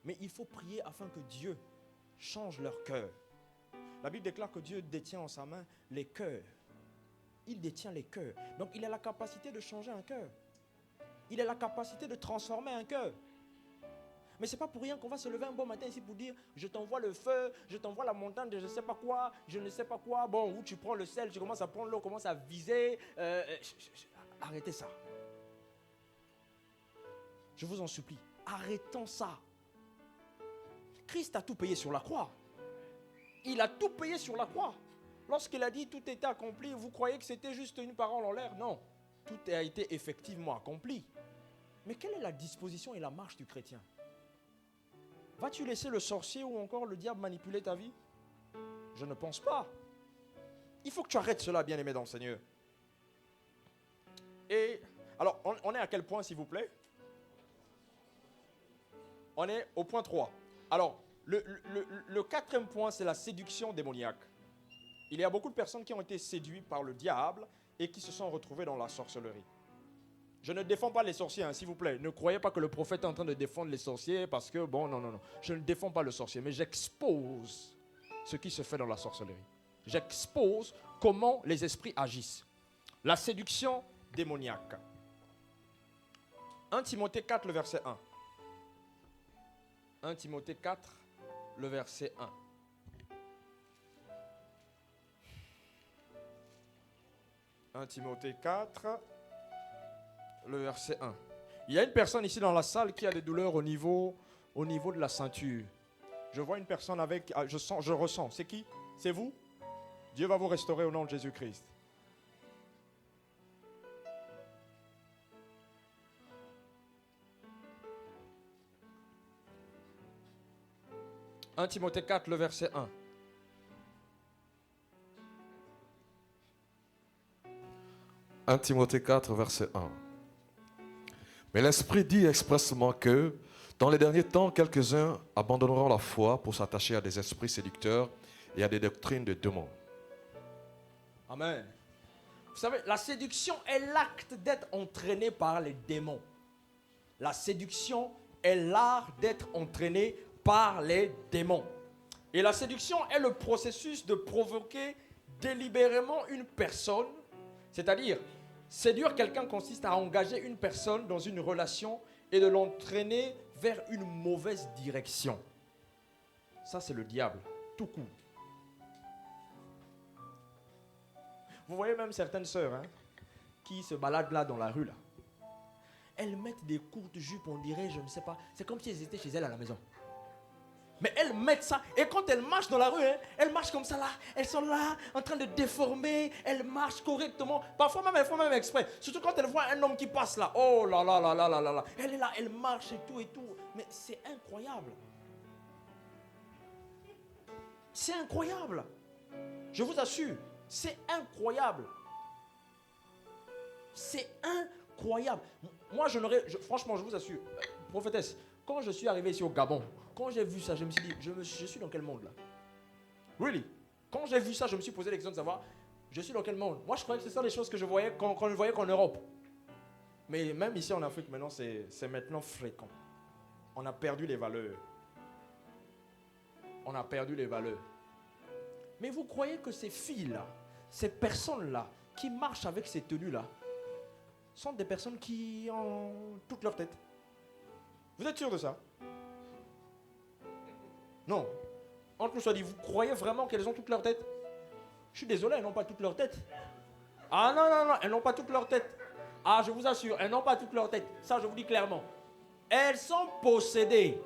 Mais il faut prier afin que Dieu change leur cœur. La Bible déclare que Dieu détient en sa main les cœurs. Il détient les cœurs. Donc il a la capacité de changer un cœur. Il a la capacité de transformer un cœur. Mais ce n'est pas pour rien qu'on va se lever un bon matin ici pour dire je t'envoie le feu, je t'envoie la montagne de je ne sais pas quoi, je ne sais pas quoi. Bon, où tu prends le sel, tu commences à prendre l'eau, commences à viser. Arrêtez ça. Je vous en supplie, arrêtons ça. Christ a tout payé sur la croix. Il a tout payé sur la croix. Lorsqu'il a dit tout était accompli, vous croyez que c'était juste une parole en l'air? Non, tout a été effectivement accompli. Mais quelle est la disposition et la marche du chrétien? Vas-tu laisser le sorcier ou encore le diable manipuler ta vie? Je ne pense pas. Il faut que tu arrêtes cela, bien-aimé dans le Seigneur. Et alors, on est à quel point, s'il vous plaît? On est au point 3. Alors, le quatrième point, c'est la séduction démoniaque. Il y a beaucoup de personnes qui ont été séduites par le diable et qui se sont retrouvées dans la sorcellerie. Je ne défends pas les sorciers, hein, s'il vous plaît. Ne croyez pas que le prophète est en train de défendre les sorciers parce que, bon, non. Je ne défends pas le sorcier, mais j'expose ce qui se fait dans la sorcellerie. J'expose comment les esprits agissent. La séduction démoniaque. 1 Timothée 4, le verset 1. 1 Timothée 4, le verset 1. « 1 Timothée 4, le verset 1. Il y a une personne ici dans la salle qui a des douleurs au niveau de la ceinture. Je vois une personne avec... Je ressens. C'est qui? C'est vous? Dieu va vous restaurer au nom de Jésus-Christ. « 1 Timothée 4, le verset 1. 1 Timothée 4, verset 1. Mais l'Esprit dit expressément que, dans les derniers temps, quelques-uns abandonneront la foi pour s'attacher à des esprits séducteurs et à des doctrines de démons. Amen. Vous savez, la séduction est l'acte d'être entraîné par les démons. La séduction est l'art d'être entraîné par les démons. Et la séduction est le processus de provoquer délibérément une personne, c'est-à-dire séduire quelqu'un consiste à engager une personne dans une relation et de l'entraîner vers une mauvaise direction. Ça, c'est le diable, tout court. Vous voyez même certaines sœurs qui se baladent là dans la rue. Là. Elles mettent des courtes jupes, on dirait, je ne sais pas. C'est comme si elles étaient chez elles à la maison. Mais elles mettent ça. Et quand elles marchent dans la rue, elles marchent comme ça là. Elles sont là, en train de déformer. Elles marchent correctement. Parfois même, elles font même exprès. Surtout quand elles voient un homme qui passe là. Oh là là là là là là là. Elle est là, elle marche et tout et tout. Mais c'est incroyable. C'est incroyable. Je vous assure, c'est incroyable. C'est incroyable. Moi, franchement, je vous assure, prophétesse, quand je suis arrivé ici au Gabon, quand j'ai vu ça, je me suis dit, je suis dans quel monde là? Really? Quand j'ai vu ça, je me suis posé la question de savoir, je suis dans quel monde? Moi, je croyais que ce sont les choses que je voyais quand je voyais qu'en Europe. Mais même ici en Afrique, maintenant, c'est maintenant fréquent. On a perdu les valeurs. On a perdu les valeurs. Mais vous croyez que ces filles-là, ces personnes-là, qui marchent avec ces tenues-là, sont des personnes qui ont toute leur tête? Vous êtes sûr de ça? Non. Entre nous soit dit, vous croyez vraiment qu'elles ont toute leur tête? Je suis désolé, elles n'ont pas toute leur tête. Ah non, non, non, elles n'ont pas toute leur tête. Ah, je vous assure, elles n'ont pas toute leur tête. Ça, je vous dis clairement. Elles sont possédées.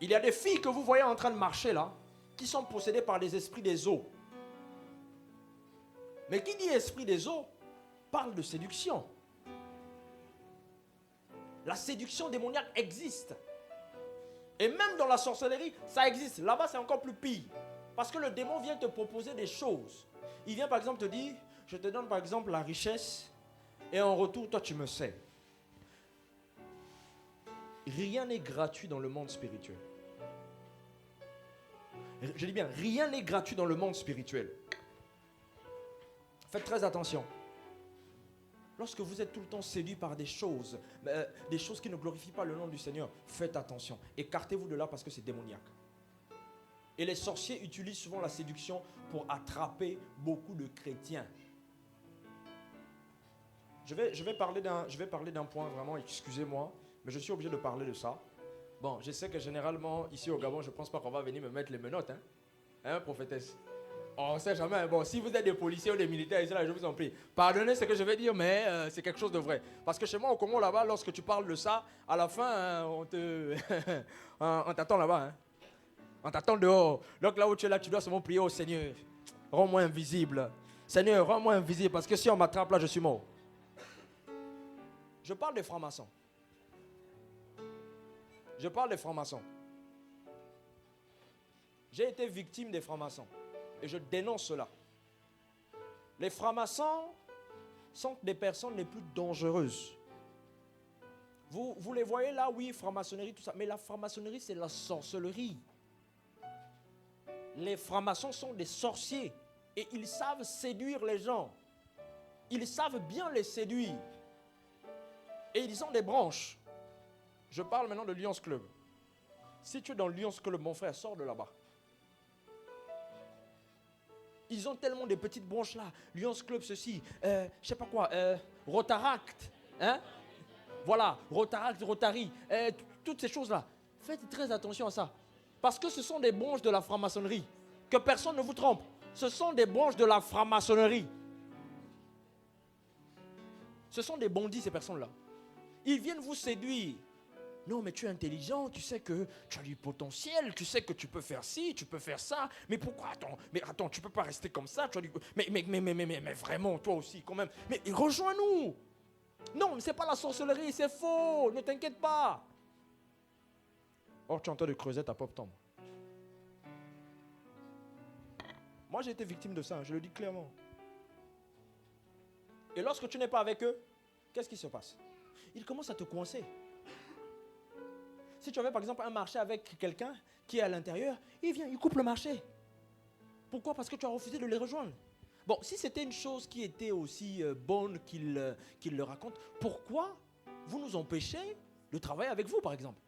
Il y a des filles que vous voyez en train de marcher là, qui sont possédées par les esprits des eaux. Mais qui dit esprit des eaux, parle de séduction. La séduction démoniaque existe. Et même dans la sorcellerie, ça existe. Là-bas, c'est encore plus pire. Parce que le démon vient te proposer des choses. Il vient par exemple te dire, je te donne par exemple la richesse, et en retour, toi, tu me sais. Rien n'est gratuit dans le monde spirituel. Je dis bien, rien n'est gratuit dans le monde spirituel. Faites très attention. Lorsque vous êtes tout le temps séduit par des choses qui ne glorifient pas le nom du Seigneur, faites attention. Écartez-vous de là parce que c'est démoniaque. Et les sorciers utilisent souvent la séduction pour attraper beaucoup de chrétiens. Je vais parler d'un point vraiment, excusez-moi, mais je suis obligé de parler de ça. Bon, je sais que généralement, ici au Gabon, je ne pense pas qu'on va venir me mettre les menottes, hein, prophétesse? On ne sait jamais. Bon, si vous êtes des policiers ou des militaires ici, là, je vous en prie. Pardonnez ce que je vais dire, mais c'est quelque chose de vrai. Parce que chez moi, au Congo, là-bas, lorsque tu parles de ça, à la fin, on t'attend là-bas. Hein. On t'attend dehors. Donc là où tu es là, tu dois seulement prier au Seigneur. Rends-moi invisible. Seigneur, rends-moi invisible. Parce que si on m'attrape là, je suis mort. Je parle des francs-maçons. Je parle des francs-maçons. J'ai été victime des francs-maçons. Et je dénonce cela. Les francs-maçons sont des personnes les plus dangereuses. Vous les voyez là, oui, franc-maçonnerie, tout ça. Mais la franc-maçonnerie, c'est la sorcellerie. Les francs-maçons sont des sorciers. Et ils savent séduire les gens. Ils savent bien les séduire. Et ils ont des branches. Je parle maintenant de Lions Club. Si tu es dans Lions Club, mon frère, sors de là-bas. Ils ont tellement de petites branches là. Lions Club, ceci, je sais pas quoi, Rotaract, hein? Voilà, Rotaract, Rotary, toutes ces choses-là. Faites très attention à ça. Parce que ce sont des branches de la franc-maçonnerie. Que personne ne vous trompe. Ce sont des branches de la franc-maçonnerie. Ce sont des bandits, ces personnes-là. Ils viennent vous séduire. Non, mais tu es intelligent, tu sais que tu as du potentiel, tu sais que tu peux faire ci, tu peux faire ça. Mais pourquoi? Attends, tu peux pas rester comme ça. Tu as du... mais vraiment, toi aussi, quand même. Mais rejoins-nous. Non, mais c'est pas la sorcellerie, c'est faux. Ne t'inquiète pas. Or, tu es en train de creuser ta propre tombe. Moi, j'ai été victime de ça, je le dis clairement. Et lorsque tu n'es pas avec eux, qu'est-ce qui se passe? Ils commencent à te coincer. Si tu avais par exemple un marché avec quelqu'un qui est à l'intérieur, il vient, il coupe le marché. Pourquoi? Parce que tu as refusé de les rejoindre. Bon, si c'était une chose qui était aussi bonne qu'il le raconte, pourquoi vous nous empêchez de travailler avec vous, par exemple?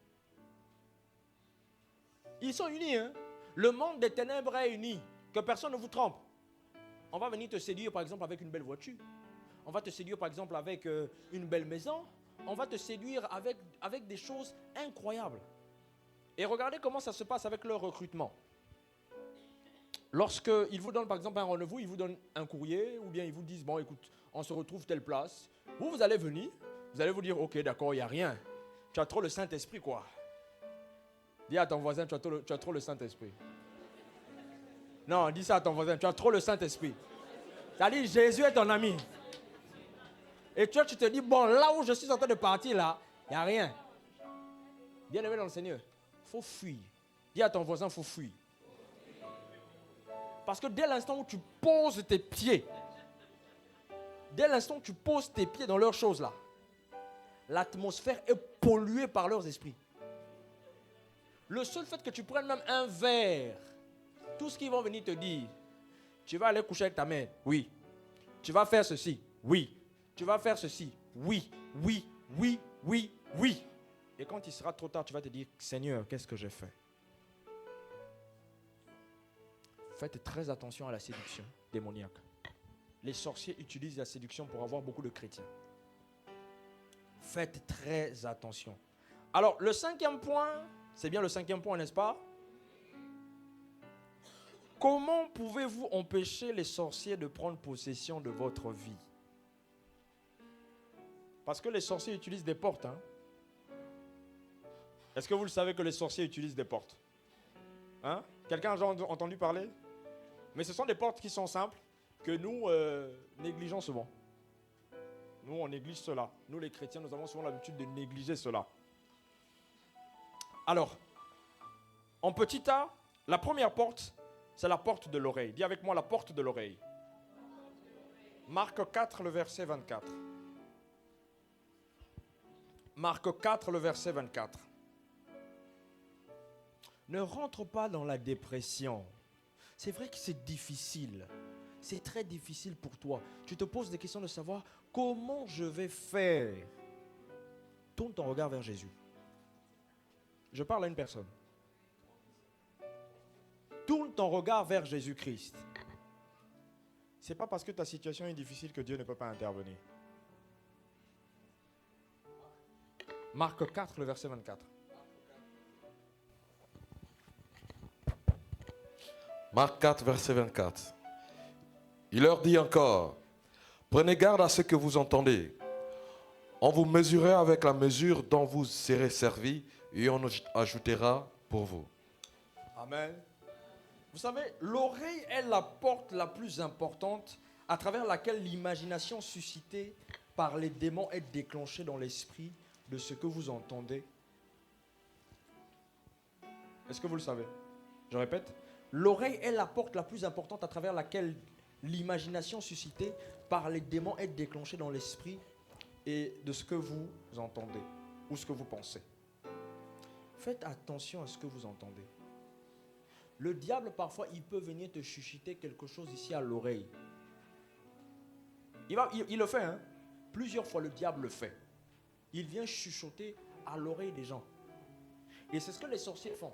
Ils sont unis, hein? Le monde des ténèbres est uni. Que personne ne vous trompe. On va venir te séduire, par exemple, avec une belle voiture. On va te séduire, par exemple, avec une belle maison. On va te séduire avec des choses incroyables. Et regardez comment ça se passe avec leur recrutement. Lorsqu'ils vous donnent, par exemple, un rendez-vous, ils vous donnent un courrier, ou bien ils vous disent, bon, écoute, on se retrouve telle place. Vous allez venir, vous allez vous dire, ok, d'accord, il n'y a rien. Tu as trop le Saint-Esprit, quoi. Dis à ton voisin, tu as trop le Saint-Esprit. Non, dis ça à ton voisin, tu as trop le Saint-Esprit. C'est-à-dire, Jésus est ton ami. Et toi, tu te dis, bon, là où je suis en train de partir, là, il n'y a rien. Bien-aimé dans le Seigneur, il faut fuir. Dis à ton voisin, il faut fuir. Parce que dès l'instant où tu poses tes pieds, dans leurs choses, là, l'atmosphère est polluée par leurs esprits. Le seul fait que tu prennes même un verre, tout ce qu'ils vont venir te dire, tu vas aller coucher avec ta mère, oui. Tu vas faire ceci, oui. Tu vas faire ceci, oui, oui, oui, oui, oui. Et quand il sera trop tard, tu vas te dire, Seigneur, qu'est-ce que j'ai fait? Faites très attention à la séduction démoniaque. Les sorciers utilisent la séduction pour avoir beaucoup de chrétiens. Faites très attention. Alors, le 5e point, c'est bien le 5e point, n'est-ce pas? Comment pouvez-vous empêcher les sorciers de prendre possession de votre vie? Parce que les sorciers utilisent des portes. Hein? Est-ce que vous le savez que les sorciers utilisent des portes? Hein? Quelqu'un a déjà entendu parler? Mais ce sont des portes qui sont simples, que nous négligeons souvent. Nous, on néglige cela. Nous, les chrétiens, nous avons souvent l'habitude de négliger cela. Alors, en petit a, la première porte, c'est la porte de l'oreille. Dis avec moi la porte de l'oreille. Marc 4, le verset 24. Marc 4, le verset 24. Ne rentre pas dans la dépression. C'est vrai que c'est difficile. C'est très difficile pour toi. Tu te poses des questions de savoir comment je vais faire. Tourne ton regard vers Jésus. Je parle à une personne. Tourne ton regard vers Jésus-Christ. Ce n'est pas parce que ta situation est difficile que Dieu ne peut pas intervenir. Marc 4, le verset 24. Marc 4, verset 24. Il leur dit encore, prenez garde à ce que vous entendez. On vous mesurera avec la mesure dont vous serez servi et on ajoutera pour vous. Amen. Vous savez, l'oreille est la porte la plus importante à travers laquelle l'imagination suscitée par les démons est déclenchée dans l'esprit de ce que vous entendez. Est-ce que vous le savez? Je répète. L'oreille est la porte la plus importante à travers laquelle l'imagination suscitée par les démons est déclenchée dans l'esprit et de ce que vous entendez ou ce que vous pensez. Faites attention à ce que vous entendez. Le diable, parfois, il peut venir te chuchoter quelque chose ici à l'oreille. Il le fait, hein? Plusieurs fois, le diable le fait. Il vient chuchoter à l'oreille des gens. Et c'est ce que les sorciers font.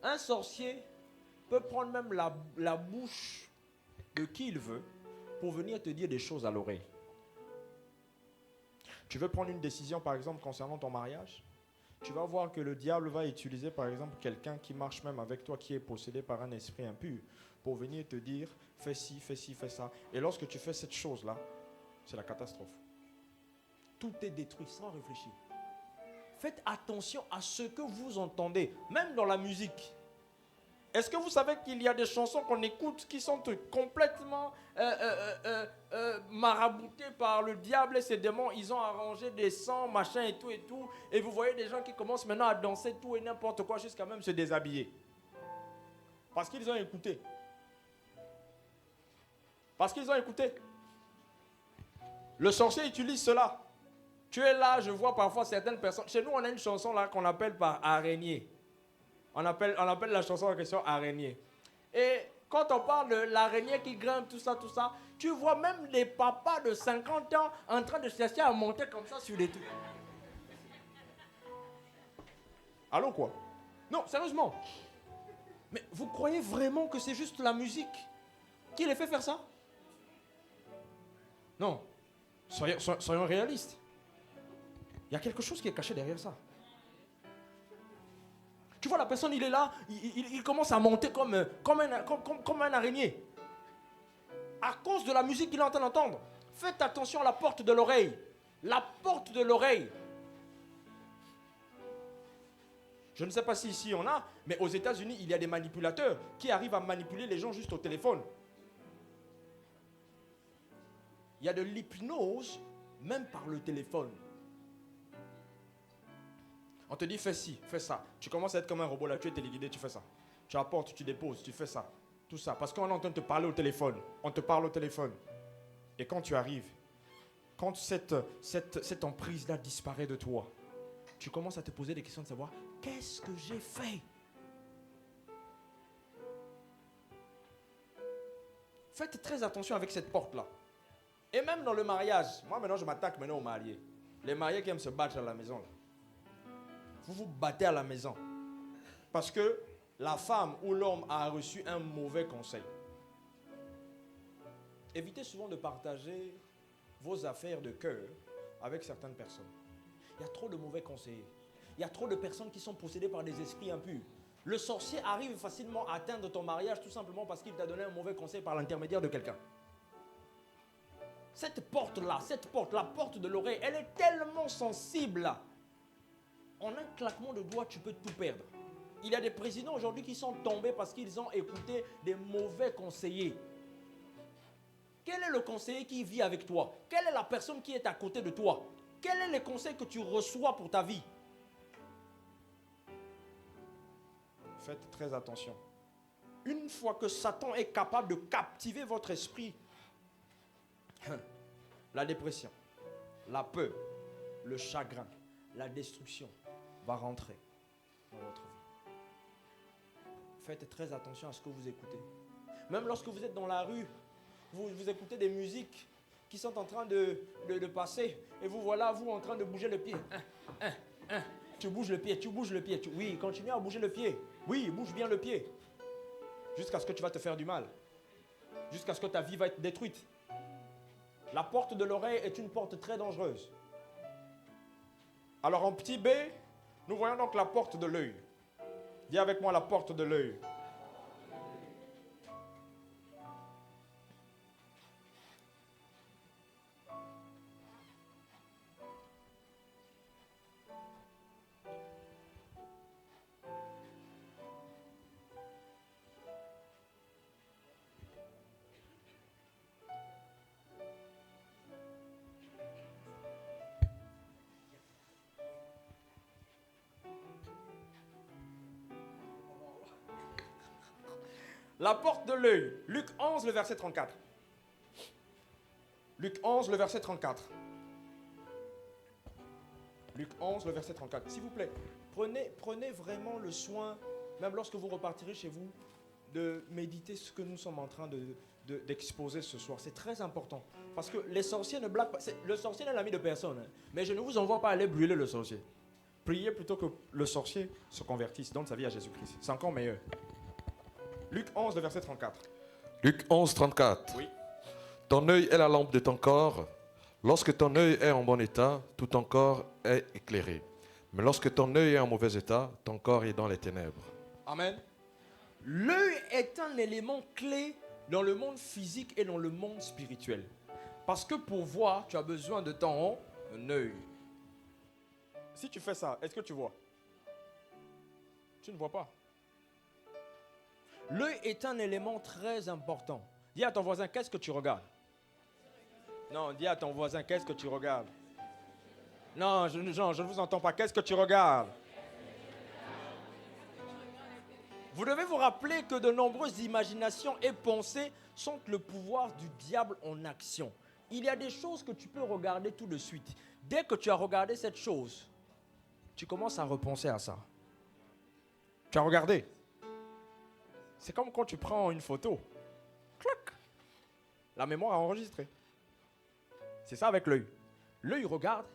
Un sorcier peut prendre même la bouche de qui il veut pour venir te dire des choses à l'oreille. Tu veux prendre une décision, par exemple, concernant ton mariage? Tu vas voir que le diable va utiliser, par exemple, quelqu'un qui marche même avec toi, qui est possédé par un esprit impur, pour venir te dire, fais ci, fais ci, fais ça. Et lorsque tu fais cette chose-là, c'est la catastrophe. Tout est détruit sans réfléchir. Faites attention à ce que vous entendez, même dans la musique. Est-ce que vous savez qu'il y a des chansons qu'on écoute qui sont complètement maraboutées par le diable et ses démons? Ils ont arrangé des sons, machin et tout et tout. Et vous voyez des gens qui commencent maintenant à danser tout et n'importe quoi jusqu'à même se déshabiller. Parce qu'ils ont écouté. Parce qu'ils ont écouté. Le sorcier utilise cela. Tu es là, je vois parfois certaines personnes. Chez nous, on a une chanson là qu'on appelle par araignée. On appelle la chanson en question araignée. Et quand on parle de l'araignée qui grimpe, tout ça, tu vois même des papas de 50 ans en train de chercher à monter comme ça sur les trucs. Allô quoi? Non, sérieusement. Mais vous croyez vraiment que c'est juste la musique qui les fait faire ça? Non. Soyons réalistes. Il y a quelque chose qui est caché derrière ça. Tu vois, la personne, il est là, il commence à monter comme un araignée. À cause de la musique qu'il est en train d'entendre. Faites attention à la porte de l'oreille. La porte de l'oreille. Je ne sais pas si ici on a, mais aux États-Unis, il y a des manipulateurs qui arrivent à manipuler les gens juste au téléphone. Il y a de l'hypnose, même par le téléphone. On te dit fais ci, fais ça. Tu commences à être comme un robot là, tu es téléguidé, tu fais ça. Tu apportes, tu déposes, tu fais ça. Tout ça. Parce qu'on est en train de te parler au téléphone. On te parle au téléphone. Et quand tu arrives, quand cette emprise-là disparaît de toi, tu commences à te poser des questions de savoir, qu'est-ce que j'ai fait? Faites très attention avec cette porte-là. Et même dans le mariage, moi maintenant je m'attaque maintenant aux mariés. Les mariés qui aiment se battre à la maison. Là. Vous vous battez à la maison. Parce que la femme ou l'homme a reçu un mauvais conseil. Évitez souvent de partager vos affaires de cœur avec certaines personnes. Il y a trop de mauvais conseillers. Il y a trop de personnes qui sont possédées par des esprits impurs. Le sorcier arrive facilement à atteindre ton mariage tout simplement parce qu'il t'a donné un mauvais conseil par l'intermédiaire de quelqu'un. Cette porte-là, la porte de l'oreille, elle est tellement sensible là. En un claquement de doigts, tu peux tout perdre. Il y a des présidents aujourd'hui qui sont tombés parce qu'ils ont écouté des mauvais conseillers. Quel est le conseiller qui vit avec toi? Quelle est la personne qui est à côté de toi? Quels sont les conseils que tu reçois pour ta vie? Faites très attention. Une fois que Satan est capable de captiver votre esprit, la dépression, la peur, le chagrin, la destruction va rentrer dans votre vie. Faites très attention à ce que vous écoutez. Même lorsque vous êtes dans la rue, vous écoutez des musiques qui sont en train de passer et vous voilà, vous en train de bouger le pied. Tu bouges le pied, tu bouges le pied. Oui, continue à bouger le pied. Oui, bouge bien le pied. Jusqu'à ce que tu vas te faire du mal. Jusqu'à ce que ta vie va être détruite. La porte de l'oreille est une porte très dangereuse. Alors en petit B, nous voyons donc la porte de l'œil. Viens avec moi la porte de l'œil. La porte de l'œil. Luc 11, le verset 34. Luc 11, le verset 34. Luc 11, le verset 34. S'il vous plaît, prenez vraiment le soin, même lorsque vous repartirez chez vous, de méditer ce que nous sommes en train d'exposer ce soir. C'est très important. Parce que les sorciers ne blaguent pas. Le sorcier n'est l'ami de personne. Hein. Mais je ne vous envoie pas aller brûler le sorcier. Priez plutôt que le sorcier se convertisse, donne sa vie à Jésus-Christ. C'est encore meilleur. Luc 11, le verset 34. Luc 11, 34. Oui. Ton œil est la lampe de ton corps. Lorsque ton œil est en bon état, tout ton corps est éclairé. Mais lorsque ton œil est en mauvais état, ton corps est dans les ténèbres. Amen. L'œil est un élément clé dans le monde physique et dans le monde spirituel. Parce que pour voir, tu as besoin de ton œil. Si tu fais ça, est-ce que tu vois? Tu ne vois pas. L'œil est un élément très important. Dis à ton voisin, qu'est-ce que tu regardes? Non, dis à ton voisin, qu'est-ce que tu regardes? Non, je ne vous entends pas. Qu'est-ce que tu regardes? Vous devez vous rappeler que de nombreuses imaginations et pensées sont le pouvoir du diable en action. Il y a des choses que tu peux regarder tout de suite. Dès que tu as regardé cette chose, tu commences à repenser à ça. Tu as regardé. C'est comme quand tu prends une photo. Clac. La mémoire a enregistré. C'est ça avec l'œil. L'œil regarde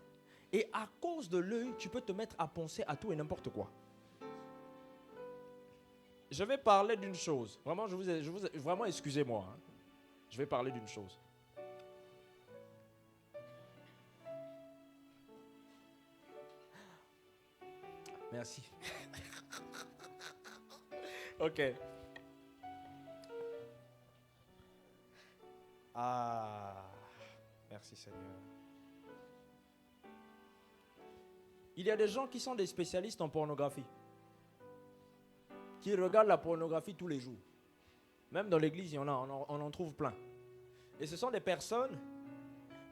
et à cause de l'œil, tu peux te mettre à penser à tout et n'importe quoi. Je vais parler d'une chose. Vraiment, vraiment excusez-moi. Hein. Je vais parler d'une chose. Merci. Ok. Ah, merci Seigneur. Il y a des gens qui sont des spécialistes en pornographie, qui regardent la pornographie tous les jours. Même dans l'église, on en trouve plein. Et ce sont des personnes,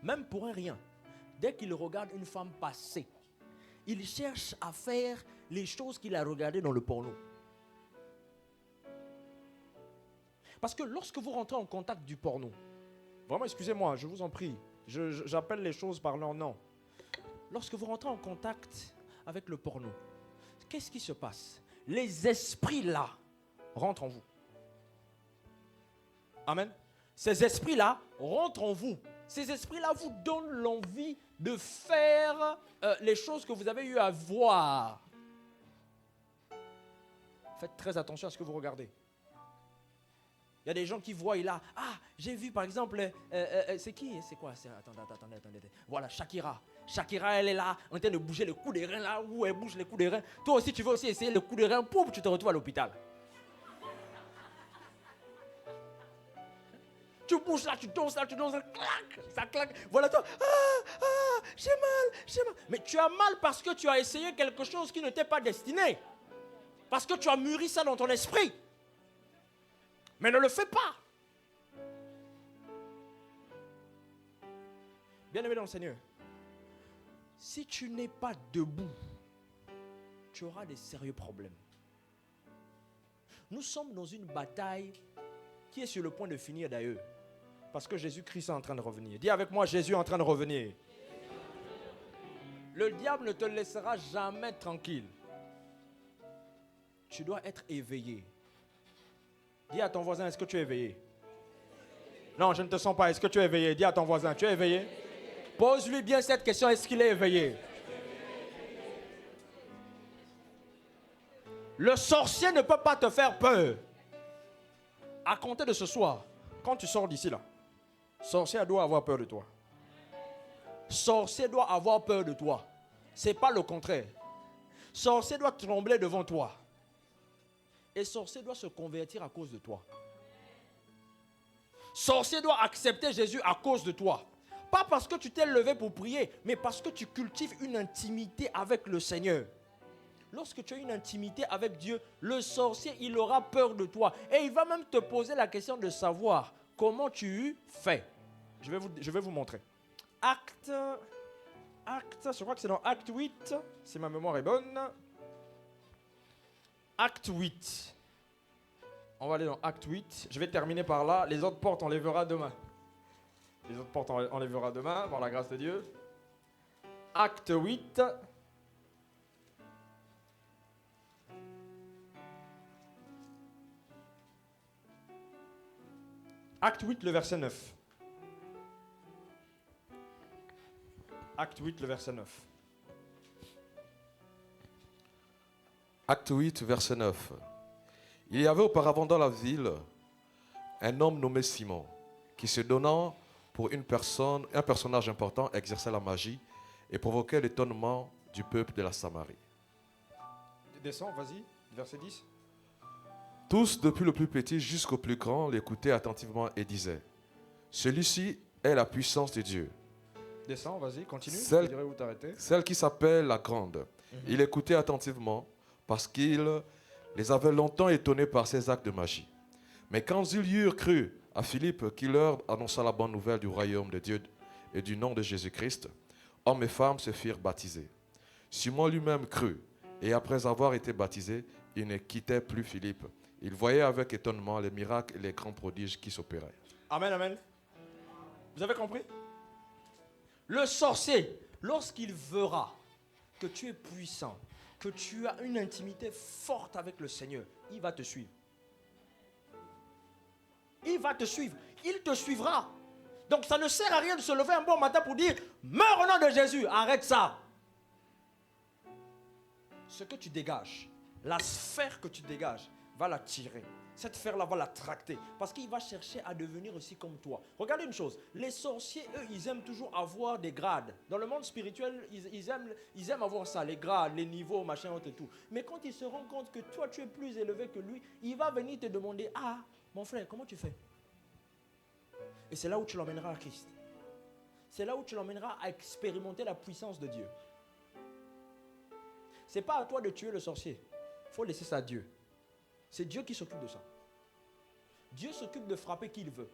même pour un rien, dès qu'ils regardent une femme passer, ils cherchent à faire les choses qu'il a regardées dans le porno. Parce que lorsque vous rentrez en contact du porno, vraiment excusez-moi, je vous en prie, J'appelle les choses par leur nom. Lorsque vous rentrez en contact avec le porno, qu'est-ce qui se passe? Les esprits là rentrent en vous. Amen. Ces esprits-là rentrent en vous. Ces esprits-là vous donnent l'envie de faire les choses que vous avez eu à voir. Faites très attention à ce que vous regardez. Il y a des gens qui voient, j'ai vu par exemple, c'est qui? C'est quoi? Attendez. Voilà, Shakira. Shakira, elle est là, en train de bouger le cou des reins, là où elle bouge les coups des reins. Toi aussi, tu veux aussi essayer le coup des reins, pouf, tu te retrouves à l'hôpital. Tu bouges là, tu danses là, clac, ça claque. Voilà toi, j'ai mal. Mais tu as mal parce que tu as essayé quelque chose qui ne t'est pas destiné. Parce que tu as mûri ça dans ton esprit. Mais ne le fais pas. Bien-aimé dans le Seigneur, si tu n'es pas debout, tu auras des sérieux problèmes. Nous sommes dans une bataille qui est sur le point de finir d'ailleurs. Parce que Jésus-Christ est en train de revenir. Dis avec moi, Jésus est en train de revenir. Le diable ne te laissera jamais tranquille. Tu dois être éveillé. Dis à ton voisin, est-ce que tu es éveillé? Non, je ne te sens pas. Est-ce que tu es éveillé? Dis à ton voisin, tu es éveillé? Pose-lui bien cette question, est-ce qu'il est éveillé? Le sorcier ne peut pas te faire peur. À compter de ce soir, quand tu sors d'ici là, sorcier doit avoir peur de toi. Sorcier doit avoir peur de toi. C'est pas le contraire. Sorcier doit trembler devant toi. Et sorcier doit se convertir à cause de toi. Sorcier doit accepter Jésus à cause de toi. Pas parce que tu t'es levé pour prier, mais parce que tu cultives une intimité avec le Seigneur. Lorsque tu as une intimité avec Dieu, le sorcier, il aura peur de toi. Et il va même te poser la question de savoir comment tu fais. Je vais vous montrer. Acte, je crois que c'est dans Acte 8, si ma mémoire est bonne. Acte 8. On va aller dans Acte 8. Je vais terminer par là. Les autres portes, on les verra demain. Les autres portes, on les verra demain, par la grâce de Dieu. Acte 8. Acte 8, le verset 9. Acte 8, le verset 9. Acte 8, verset 9. Il y avait auparavant dans la ville un homme nommé Simon, qui se donnant pour un personnage important, exerçait la magie et provoquait l'étonnement du peuple de la Samarie. Descends, vas-y, verset 10. Tous, depuis le plus petit jusqu'au plus grand, l'écoutaient attentivement et disaient, « Celui-ci est la puissance de Dieu. » Descends, vas-y, continue. Celle- Je dirais où t'arrêter. Celle qui s'appelle la Grande. Il écoutait attentivement parce qu'il les avait longtemps étonnés par ses actes de magie. Mais quand ils eurent cru à Philippe qui leur annonça la bonne nouvelle du royaume de Dieu et du nom de Jésus-Christ, hommes et femmes se firent baptiser. Simon lui-même crut et après avoir été baptisé, il ne quittait plus Philippe. Il voyait avec étonnement les miracles et les grands prodiges qui s'opéraient. Amen, amen. Vous avez compris? Le sorcier, lorsqu'il verra que tu es puissant, que tu as une intimité forte avec le Seigneur, il va te suivre. Il va te suivre. Il te suivra. Donc ça ne sert à rien de se lever un bon matin pour dire « Meurs au nom de Jésus ». Arrête ça. Ce que tu dégages, la sphère que tu dégages, va la tirer. Cette sphère-là va la tracter. Parce qu'il va chercher à devenir aussi comme toi. Regardez une chose. Les sorciers, eux, ils aiment toujours avoir des grades. Dans le monde spirituel, ils aiment avoir ça, les grades, les niveaux, machin, et tout. Mais quand il se rend compte que toi, tu es plus élevé que lui, il va venir te demander « Ah, mon frère, comment tu fais ?» Et c'est là où tu l'emmèneras à Christ. C'est là où tu l'emmèneras à expérimenter la puissance de Dieu. Ce n'est pas à toi de tuer le sorcier. Il faut laisser ça à Dieu. C'est Dieu qui s'occupe de ça. Dieu s'occupe de frapper qui il veut.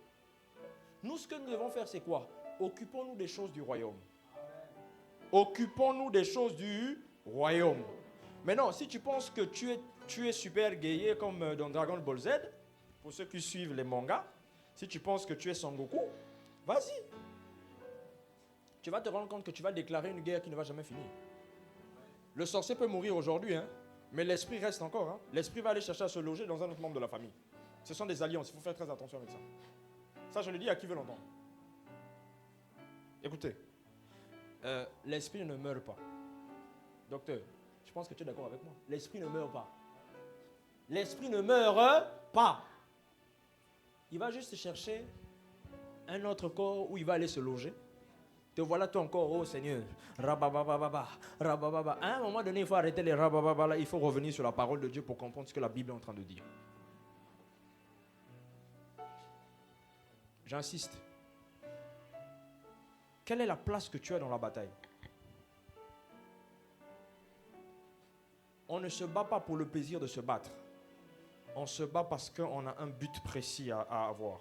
Nous, ce que nous devons faire, c'est quoi? Occupons-nous des choses du royaume. Occupons-nous des choses du royaume. Maintenant, si tu penses que tu es super guerrier comme dans Dragon Ball Z, pour ceux qui suivent les mangas, si tu penses que tu es Son Goku, vas-y. tu vas te rendre compte que tu vas déclarer une guerre qui ne va jamais finir. Le sorcier peut mourir aujourd'hui, hein, mais l'esprit reste encore. Hein. L'esprit va aller chercher à se loger dans un autre membre de la famille. Ce sont des alliances, il faut faire très attention avec ça. Ça, je le dis à qui veut l'entendre. Écoutez, l'esprit ne meurt pas. Docteur, je pense que tu es d'accord avec moi. L'esprit ne meurt pas. L'esprit ne meurt pas. Il va juste chercher un autre corps où il va aller se loger. Te voilà toi encore, oh Seigneur, rababababa, rabababa. À un moment donné, il faut arrêter les rabababa. Il faut revenir sur la parole de Dieu pour comprendre ce que la Bible est en train de dire. J'insiste. Quelle est la place que tu as dans la bataille? On ne se bat pas pour le plaisir de se battre. On se bat parce qu'on a un but précis à avoir.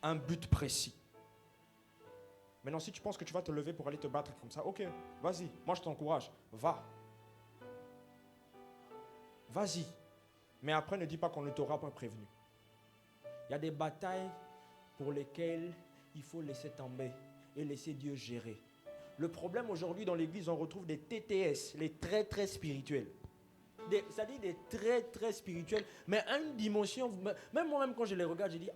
Un but précis. Maintenant, si tu penses que tu vas te lever pour aller te battre comme ça, ok, vas-y, moi je t'encourage, va. Vas-y. Mais après, ne dis pas qu'on ne t'aura pas prévenu. Il y a des batailles pour lesquelles il faut laisser tomber et laisser Dieu gérer. Le problème aujourd'hui dans l'église, on retrouve des TTS, les très très spirituels. C'est-à-dire des très très spirituels, mais à une dimension, même moi-même quand je les regarde, je dis,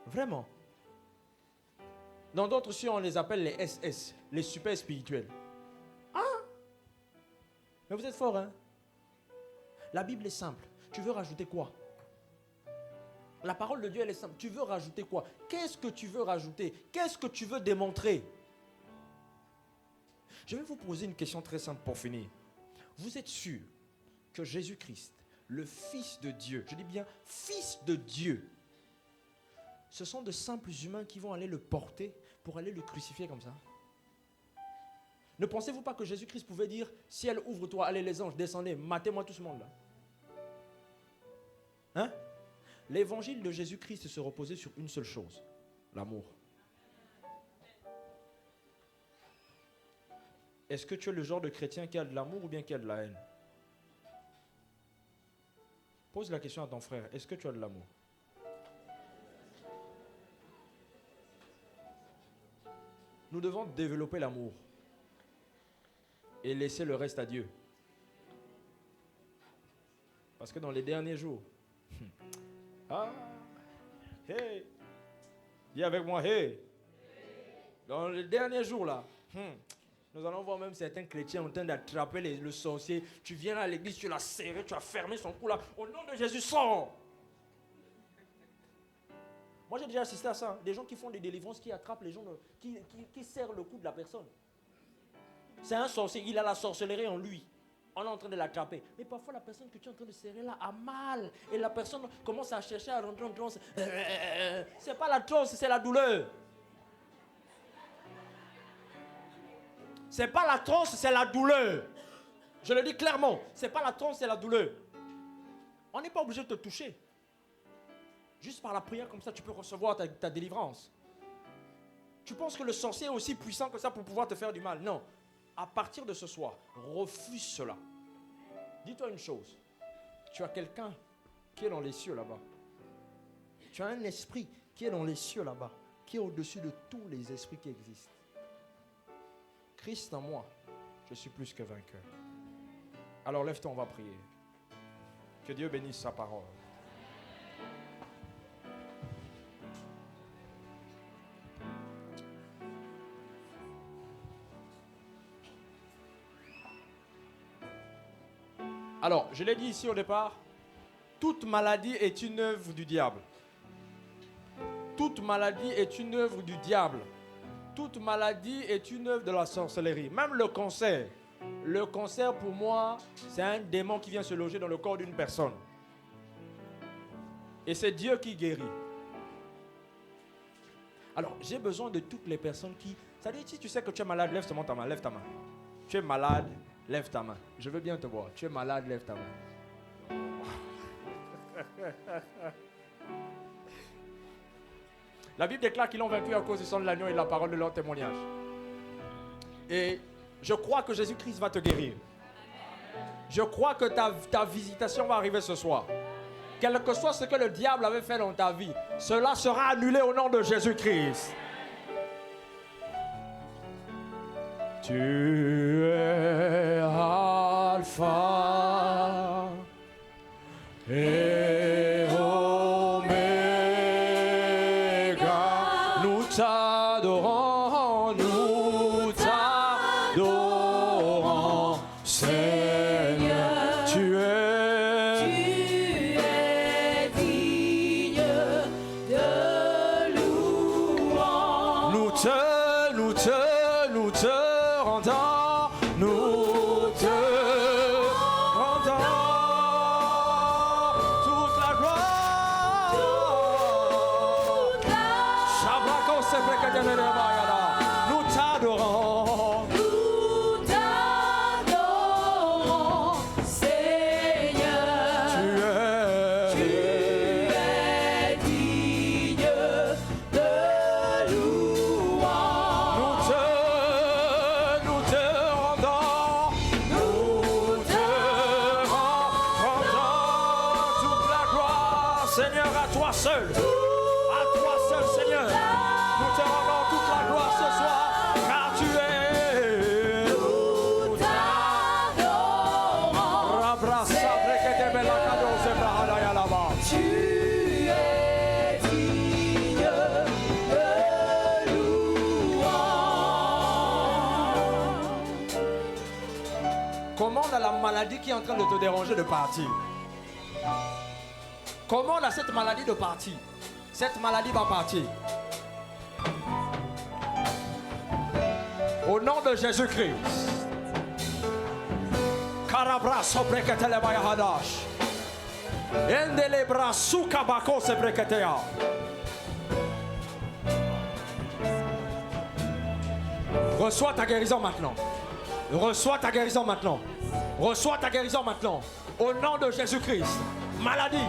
vraiment. Dans d'autres cieux, on les appelle les SS, les super spirituels. Mais vous êtes forts, hein? La Bible est simple. Tu veux rajouter quoi? La parole de Dieu, elle est simple. Tu veux rajouter quoi? Qu'est-ce que tu veux rajouter? Qu'est-ce que tu veux démontrer? Je vais vous poser une question très simple pour finir. Vous êtes sûr que Jésus-Christ, le Fils de Dieu, je dis bien Fils de Dieu, ce sont de simples humains qui vont aller le porter pour aller le crucifier comme ça? Ne pensez-vous pas que Jésus-Christ pouvait dire, ciel, ouvre-toi, allez les anges, descendez, matez-moi tout ce monde-là? Hein? L'évangile de Jésus-Christ se reposait sur une seule chose, l'amour. Est-ce que tu es le genre de chrétien qui a de l'amour ou bien qui a de la haine? Pose la question à ton frère, est-ce que tu as de l'amour? Nous devons développer l'amour et laisser le reste à Dieu. Parce que dans les derniers jours, hey, dis avec moi, hey, dans les derniers jours là, nous allons voir même certains chrétiens en train d'attraper le sorcier. Tu viens à l'église, tu l'as serré, tu as fermé son cou là. Au nom de Jésus, sors! Moi, j'ai déjà assisté à ça. Hein. Des gens qui font des délivrances, qui attrapent les gens, qui serrent le cou de la personne. C'est un sorcier, il a la sorcellerie en lui. On est en train de l'attraper. Mais parfois, la personne que tu es en train de serrer là a mal. Et la personne commence à chercher à rentrer en transe. C'est pas la transe, c'est la douleur. C'est pas la transe, c'est la douleur. Je le dis clairement. C'est pas la transe, c'est la douleur. On n'est pas obligé de te toucher. Juste par la prière comme ça, tu peux recevoir ta délivrance. Tu penses que le sorcier est aussi puissant que ça pour pouvoir te faire du mal? Non. À partir de ce soir, refuse cela. Dis-toi une chose. Tu as quelqu'un qui est dans les cieux là-bas. Tu as un esprit qui est dans les cieux là-bas, qui est au-dessus de tous les esprits qui existent. Christ en moi, je suis plus que vainqueur. Alors lève-toi, on va prier. Que Dieu bénisse sa parole. Alors, je l'ai dit ici au départ, toute maladie est une œuvre du diable. Toute maladie est une œuvre du diable. Toute maladie est une œuvre de la sorcellerie. Même le cancer. Le cancer, pour moi, c'est un démon qui vient se loger dans le corps d'une personne. Et c'est Dieu qui guérit. Alors, j'ai besoin de toutes les personnes qui... C'est-à-dire, si tu sais que tu es malade, lève seulement ta main, lève ta main. Tu es malade, lève ta main. Je veux bien te voir. Tu es malade, lève ta main. La Bible déclare qu'ils l'ont vaincu à cause du sang de l'agneau et de la parole de leur témoignage. Et je crois que Jésus-Christ va te guérir. Je crois que ta visitation va arriver ce soir. quel que soit ce que le diable avait fait dans ta vie, cela sera annulé au nom de Jésus-Christ. Tu es Alpha et Oméga. Nous t'adorons, Seigneur. Tu es digne de louange. Nous te rendons, nous te rendons toute la gloire. Shabrako Sebreketelebaya. Nous t'adorons. Nous t'adorons, Seigneur. Tu es digne de louange. Nous te rendons toute la gloire, Seigneur, à toi seul, Seigneur. Nous te rendons toute la gloire ce soir, car tu es. Nous t'adorons, tu es digne de louange. Commande à la maladie qui est en train de te déranger de partir. Commande à cette maladie de partir. Cette maladie va partir. Au nom de Jésus-Christ. Karabra sobreketelebaya hadash. Endelebra sukabako sebreketea. Reçois ta guérison maintenant. Reçois ta guérison maintenant. Reçois ta guérison maintenant. Au nom de Jésus-Christ. Maladie,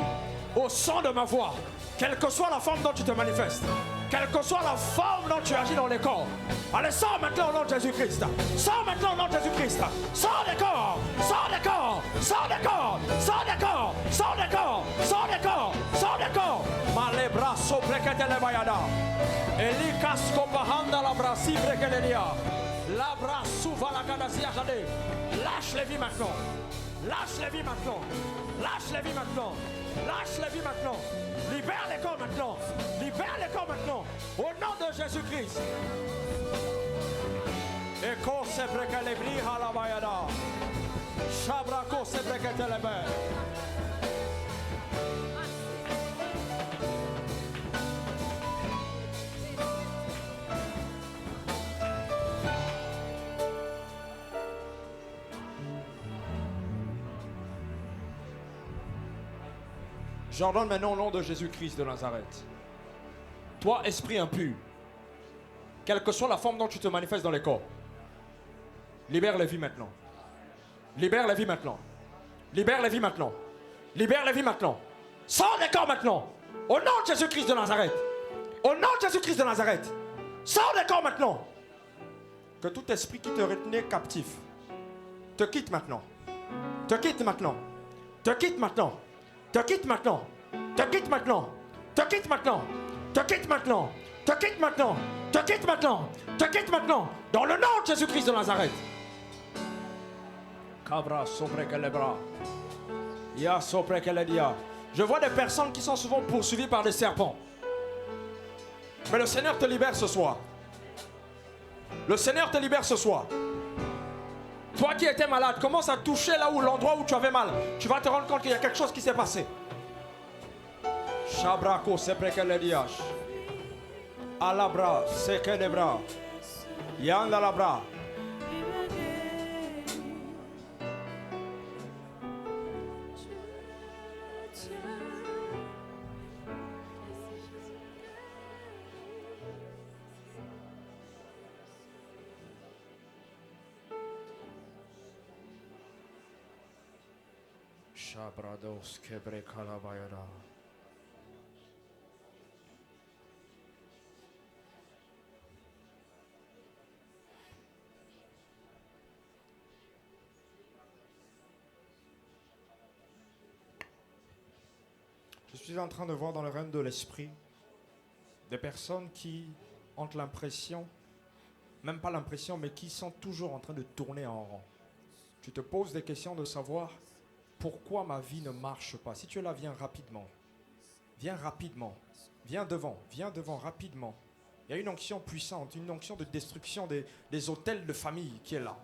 au son de ma voix, quelle que soit la forme dont tu te manifestes, quelle que soit la forme dont tu agis dans les corps, allez, sors maintenant au nom de Jésus-Christ. Sors maintenant au nom de Jésus-Christ. Sors des corps. Sors des corps. Sors des corps. Sors des corps. Sors des corps. Sors des corps. Sors des corps. Malebra sobreketelebaya. Elikas kopahanda la brasi brekelelia. La brasu valakadasia jade. Lâche les vies maintenant. Lâche les vies maintenant. Lâche les vies maintenant. Lâche les vies maintenant. Libère les corps maintenant. Libère les corps maintenant. Au nom de Jésus-Christ. Eko sebrekelebri halabayada. Shabrako sebreketelebe. J'ordonne maintenant au nom de Jésus-Christ de Nazareth. Toi, esprit impur, quelle que soit la forme dont tu te manifestes dans les corps, libère les vies maintenant. Libère les vies maintenant. Libère les vies maintenant. Libère les vies maintenant. Sors des corps maintenant. Au nom de Jésus-Christ de Nazareth. Au nom de Jésus-Christ de Nazareth. Sors des corps maintenant. Que tout esprit qui te retenait captif te quitte maintenant. Te quitte maintenant. Te quitte maintenant. Te quitte maintenant. Te quitte maintenant. Te quitte maintenant. Te quitte maintenant. Te quitte maintenant. Te quitte maintenant. Te quitte maintenant. Dans le nom de Jésus-Christ de Nazareth. Cabra sobrekelebra. Ya sobrekeledia. Je vois des personnes qui sont souvent poursuivies par des serpents. Mais le Seigneur te libère ce soir. Le Seigneur te libère ce soir. Toi qui étais malade, commence à toucher là où l'endroit où tu avais mal. Tu vas te rendre compte qu'il y a quelque chose qui s'est passé. Shabrako sebrekelediash. Alabra sekelebra. Yandalabra. Shabrados kebre kalabayada. suis en train de voir dans le règne de l'esprit des personnes qui ont l'impression, même pas l'impression, mais qui sont toujours en train de tourner en rond. Tu te poses des questions de savoir pourquoi ma vie ne marche pas. Si tu es là, viens rapidement. Viens rapidement. Viens devant rapidement. Il y a une onction puissante, une onction de destruction des hôtels de famille qui est là.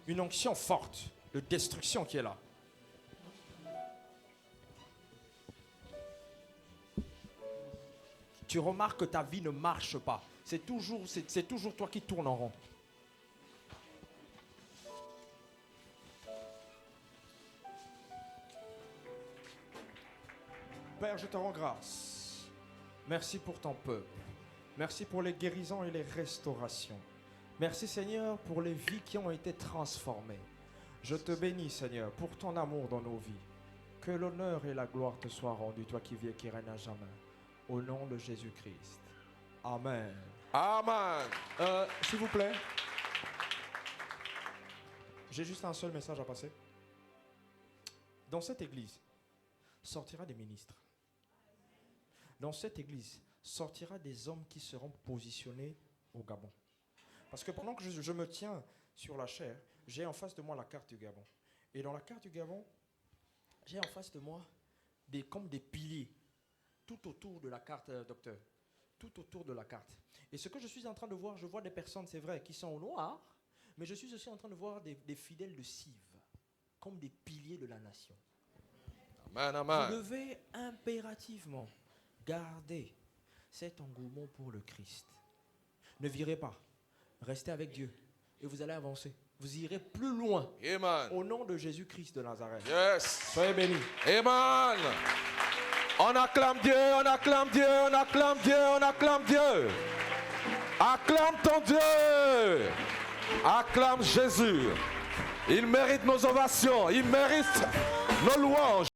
Une onction forte de destruction qui est là. Tu remarques que ta vie ne marche pas. C'est toujours toi qui tournes en rond. Père, je te rends grâce. Merci pour ton peuple. Merci pour les guérisons et les restaurations. Merci Seigneur pour les vies qui ont été transformées. Je te bénis Seigneur pour ton amour dans nos vies. Que l'honneur et la gloire te soient rendus, toi qui vis et qui règnes à jamais. Au nom de Jésus-Christ. Amen. Amen. S'il vous plaît. J'ai juste un seul message à passer. Dans cette église, sortira des ministres. Dans cette église, sortira des hommes qui seront positionnés au Gabon. Parce que pendant que je me tiens sur la chair, j'ai en face de moi la carte du Gabon. Et dans la carte du Gabon, j'ai en face de moi comme des piliers tout autour de la carte, docteur. Tout autour de la carte. Et ce que je suis en train de voir, je vois des personnes, c'est vrai, qui sont au noir, mais je suis aussi en train de voir des fidèles de Sive, comme des piliers de la nation. Amen, amen. Vous devez impérativement garder cet engouement pour le Christ. Ne virez pas. Restez avec Dieu et vous allez avancer. Vous irez plus loin. Amen. Au nom de Jésus-Christ de Nazareth. Yes. Soyez bénis. Amen. On acclame Dieu, on acclame Dieu, on acclame Dieu, on acclame Dieu. Acclame ton Dieu. Acclame Jésus. Il mérite nos ovations, il mérite nos louanges.